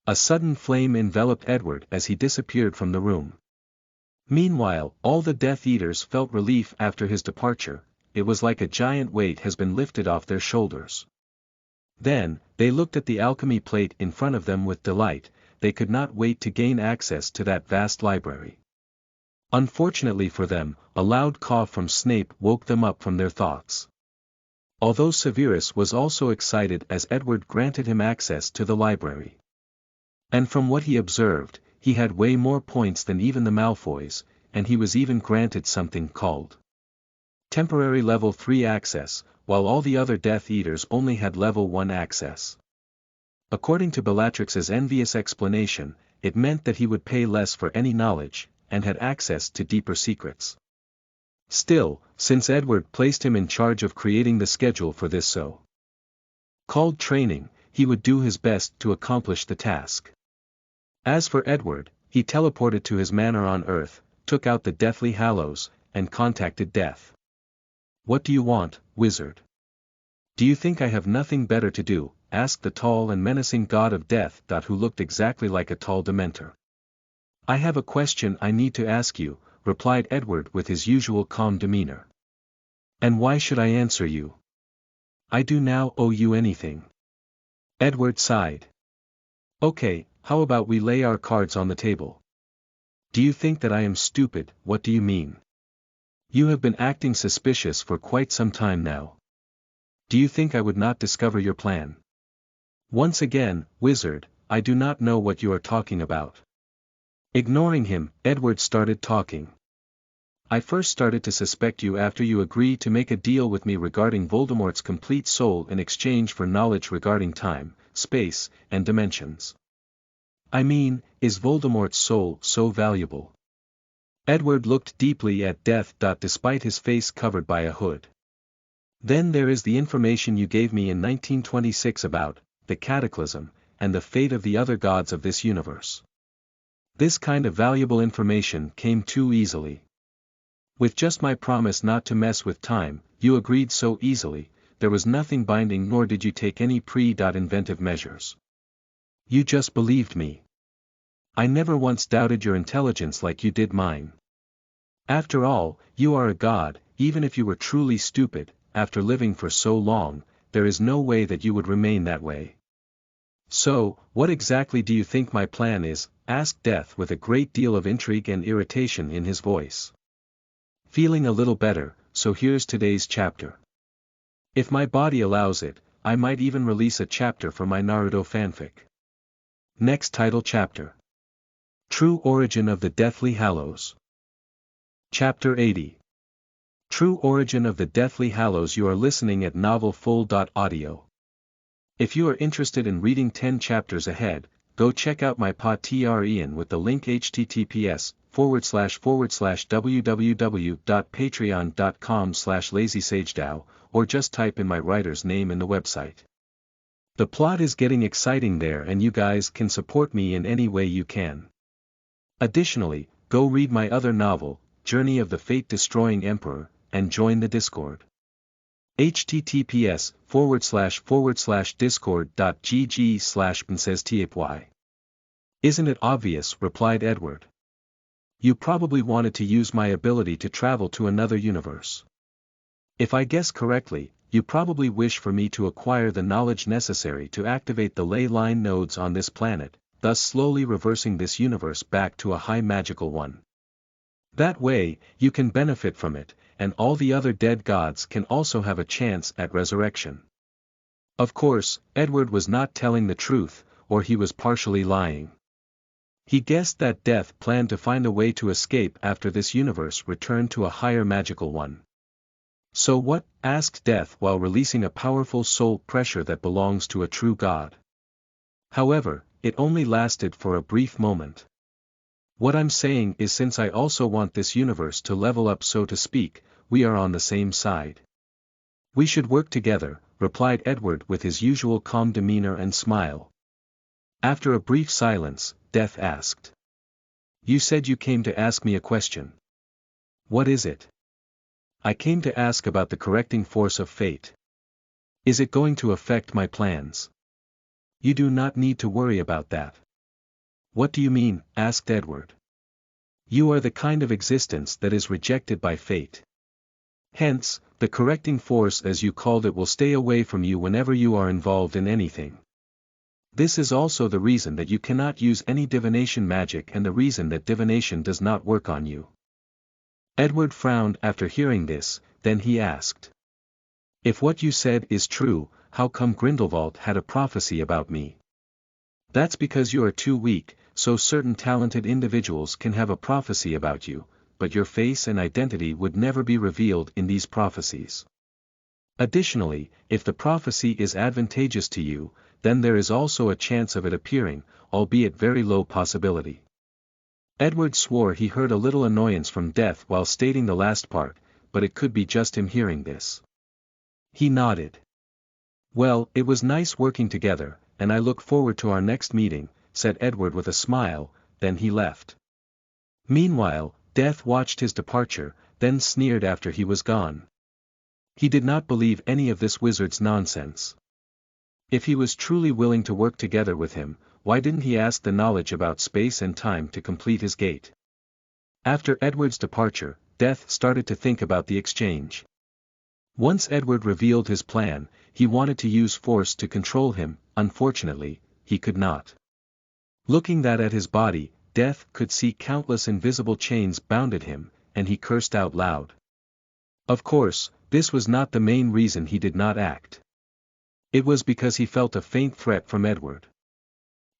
A sudden flame enveloped Edward as he disappeared from the room. Meanwhile, all the Death Eaters felt relief after his departure. It was like a giant weight has been lifted off their shoulders. Then, they looked at the alchemy plate in front of them with delight. They could not wait to gain access to that vast library. Unfortunately for them, a loud cough from Snape woke them up from their thoughts. Although Severus was also excited as Edward granted him access to the library. And from what he observed, he had way more points than even the Malfoys, and he was even granted something called temporary level 3 access, while all the other Death Eaters only had level 1 access. According to Bellatrix's envious explanation, it meant that he would pay less for any knowledge, and had access to deeper secrets. Still, since Edward placed him in charge of creating the schedule for this so-called training, he would do his best to accomplish the task. As for Edward, he teleported to his manor on Earth, took out the Deathly Hallows, and contacted Death. What do you want, wizard? Do you think I have nothing better to do? Asked the tall and menacing god of death who looked exactly like a tall Dementor. I have a question I need to ask you, replied Edward with his usual calm demeanor. And why should I answer you? I do now owe you anything. Edward sighed. Okay, how about we lay our cards on the table? Do you think that I am stupid? What do you mean? You have been acting suspicious for quite some time now. Do you think I would not discover your plan? Once again, wizard, I do not know what you are talking about. Ignoring him, Edward started talking. I first started to suspect you after you agreed to make a deal with me regarding Voldemort's complete soul in exchange for knowledge regarding time, space, and dimensions. I mean, is Voldemort's soul so valuable? Edward looked deeply at Death. Despite his face covered by a hood. Then there is the information you gave me in 1926 about the Cataclysm, and the fate of the other gods of this universe. This kind of valuable information came too easily. With just my promise not to mess with time, you agreed so easily. There was nothing binding, nor did you take any pre-inventive measures. You just believed me. I never once doubted your intelligence like you did mine. After all, you are a god. Even if you were truly stupid, after living for so long, there is no way that you would remain that way. So, what exactly do you think my plan is? Asked Death with a great deal of intrigue and irritation in his voice. Feeling a little better, so here's today's chapter. If my body allows it, I might even release a chapter for my Naruto fanfic. Next title chapter. True Origin of the Deathly Hallows. Chapter 80. True Origin of the Deathly Hallows. You are listening at novelfull.audio. If you are interested in reading 10 chapters ahead, go check out my Patreon with the link https://www.patreon.com/lazysagedao, or just type in my writer's name in the website. The plot is getting exciting there, and you guys can support me in any way you can. Additionally, go read my other novel, Journey of the Fate-Destroying Emperor, and join the Discord. https://discord.gg/bnsestapy. Isn't it obvious? Replied Edward. You probably wanted to use my ability to travel to another universe. If I guess correctly, you probably wish for me to acquire the knowledge necessary to activate the ley line nodes on this planet, thus slowly reversing this universe back to a high magical one. That way, you can benefit from it, and all the other dead gods can also have a chance at resurrection. Of course, Edward was not telling the truth, or he was partially lying. He guessed that Death planned to find a way to escape after this universe returned to a higher magical one. So what? Asked Death while releasing a powerful soul pressure that belongs to a true god. However, it only lasted for a brief moment. What I'm saying is, since I also want this universe to level up, so to speak, we are on the same side. We should work together, replied Edward with his usual calm demeanor and smile. After a brief silence, Death asked. You said you came to ask me a question. What is it? I came to ask about the correcting force of fate. Is it going to affect my plans? You do not need to worry about that. What do you mean? Asked Edward. You are the kind of existence that is rejected by fate. Hence, the correcting force, as you called it, will stay away from you whenever you are involved in anything. This is also the reason that you cannot use any divination magic and the reason that divination does not work on you. Edward frowned after hearing this, then he asked. If what you said is true, how come Grindelwald had a prophecy about me? That's because you are too weak, so certain talented individuals can have a prophecy about you, but your face and identity would never be revealed in these prophecies. Additionally, if the prophecy is advantageous to you, then there is also a chance of it appearing, albeit very low possibility. Edward swore he heard a little annoyance from Death while stating the last part, but it could be just him hearing this. He nodded. Well, it was nice working together, and I look forward to our next meeting, said Edward with a smile, then he left. Meanwhile, Death watched his departure, then sneered after he was gone. He did not believe any of this wizard's nonsense. If he was truly willing to work together with him, why didn't he ask the knowledge about space and time to complete his gate? After Edward's departure, Death started to think about the exchange. Once Edward revealed his plan, he wanted to use force to control him. Unfortunately, he could not. Looking that at his body, Death could see countless invisible chains bound at him, and he cursed out loud. Of course, this was not the main reason he did not act. It was because he felt a faint threat from Edward.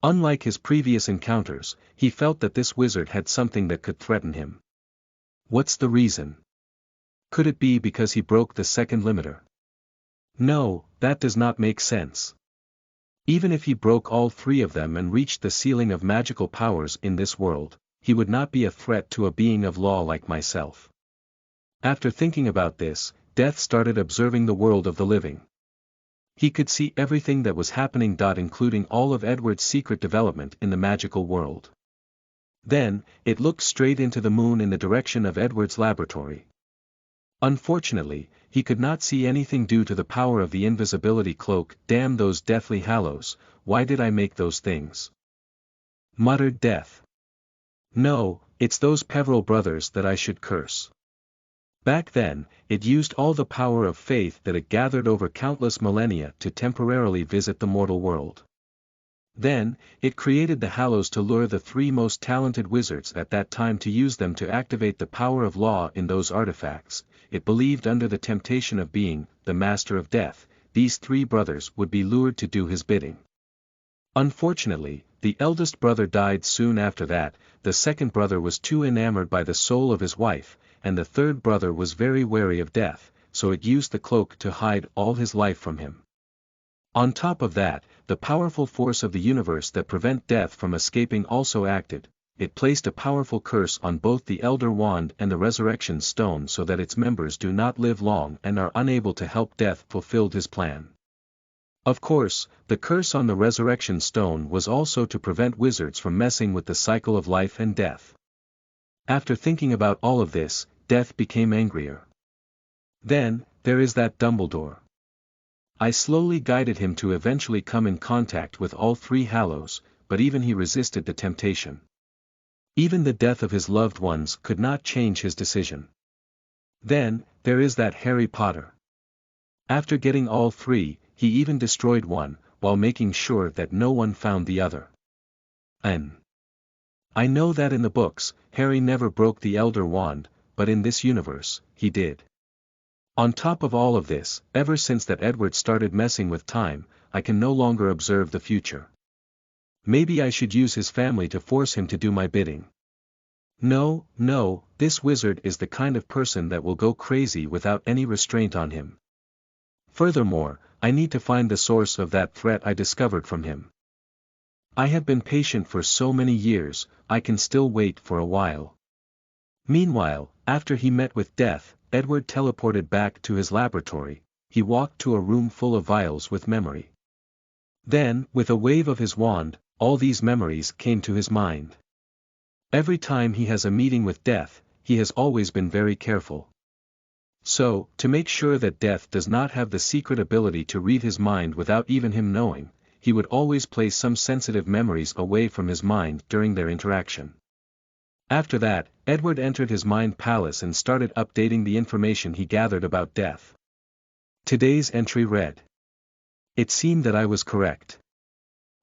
Unlike his previous encounters, he felt that this wizard had something that could threaten him. What's the reason? Could it be because he broke the second limiter? No, that does not make sense. Even if he broke all three of them and reached the ceiling of magical powers in this world, he would not be a threat to a being of law like myself. After thinking about this, Death started observing the world of the living. He could see everything that was happening, including all of Edward's secret development in the magical world. Then, it looked straight into the moon in the direction of Edward's laboratory. Unfortunately, he could not see anything due to the power of the invisibility cloak. Damn those deathly hallows, why did I make those things? Muttered Death. No, it's those Peveril brothers that I should curse. Back then, it used all the power of faith that it gathered over countless millennia to temporarily visit the mortal world. Then, it created the Hallows to lure the three most talented wizards at that time to use them to activate the power of law in those artifacts. It believed under the temptation of being the master of death, these three brothers would be lured to do his bidding. Unfortunately, the eldest brother died soon after that, the second brother was too enamored by the soul of his wife, and the third brother was very wary of death, so it used the cloak to hide all his life from him. On top of that, the powerful force of the universe that prevent death from escaping also acted. It placed a powerful curse on both the Elder Wand and the Resurrection Stone so that its members do not live long and are unable to help Death fulfill his plan. Of course, the curse on the Resurrection Stone was also to prevent wizards from messing with the cycle of life and death. After thinking about all of this, Death became angrier. Then, there is that Dumbledore. I slowly guided him to eventually come in contact with all three Hallows, but even he resisted the temptation. Even the death of his loved ones could not change his decision. Then, there is that Harry Potter. After getting all three, he even destroyed one, while making sure that no one found the other. I know that in the books, Harry never broke the Elder Wand, but in this universe, he did. On top of all of this, ever since that Edward started messing with time, I can no longer observe the future. Maybe I should use his family to force him to do my bidding. No, this wizard is the kind of person that will go crazy without any restraint on him. Furthermore, I need to find the source of that threat I discovered from him. I have been patient for so many years, I can still wait for a while. Meanwhile, after he met with death, Edward teleported back to his laboratory. He walked to a room full of vials with memory. Then, with a wave of his wand, all these memories came to his mind. Every time he has a meeting with death, he has always been very careful. So, to make sure that death does not have the secret ability to read his mind without even him knowing, he would always place some sensitive memories away from his mind during their interaction. After that, Edward entered his mind palace and started updating the information he gathered about death. Today's entry read. It seemed that I was correct.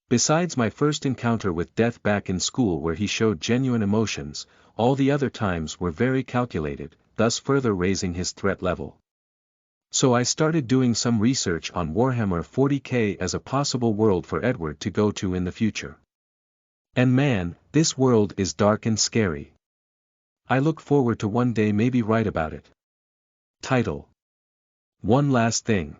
Besides my first encounter with death back in school where he showed genuine emotions, all the other times were very calculated, thus further raising his threat level. So I started doing some research on Warhammer 40k as a possible world for Edward to go to in the future. And man, this world is dark and scary. I look forward to one day maybe write about it. Title: One Last Thing.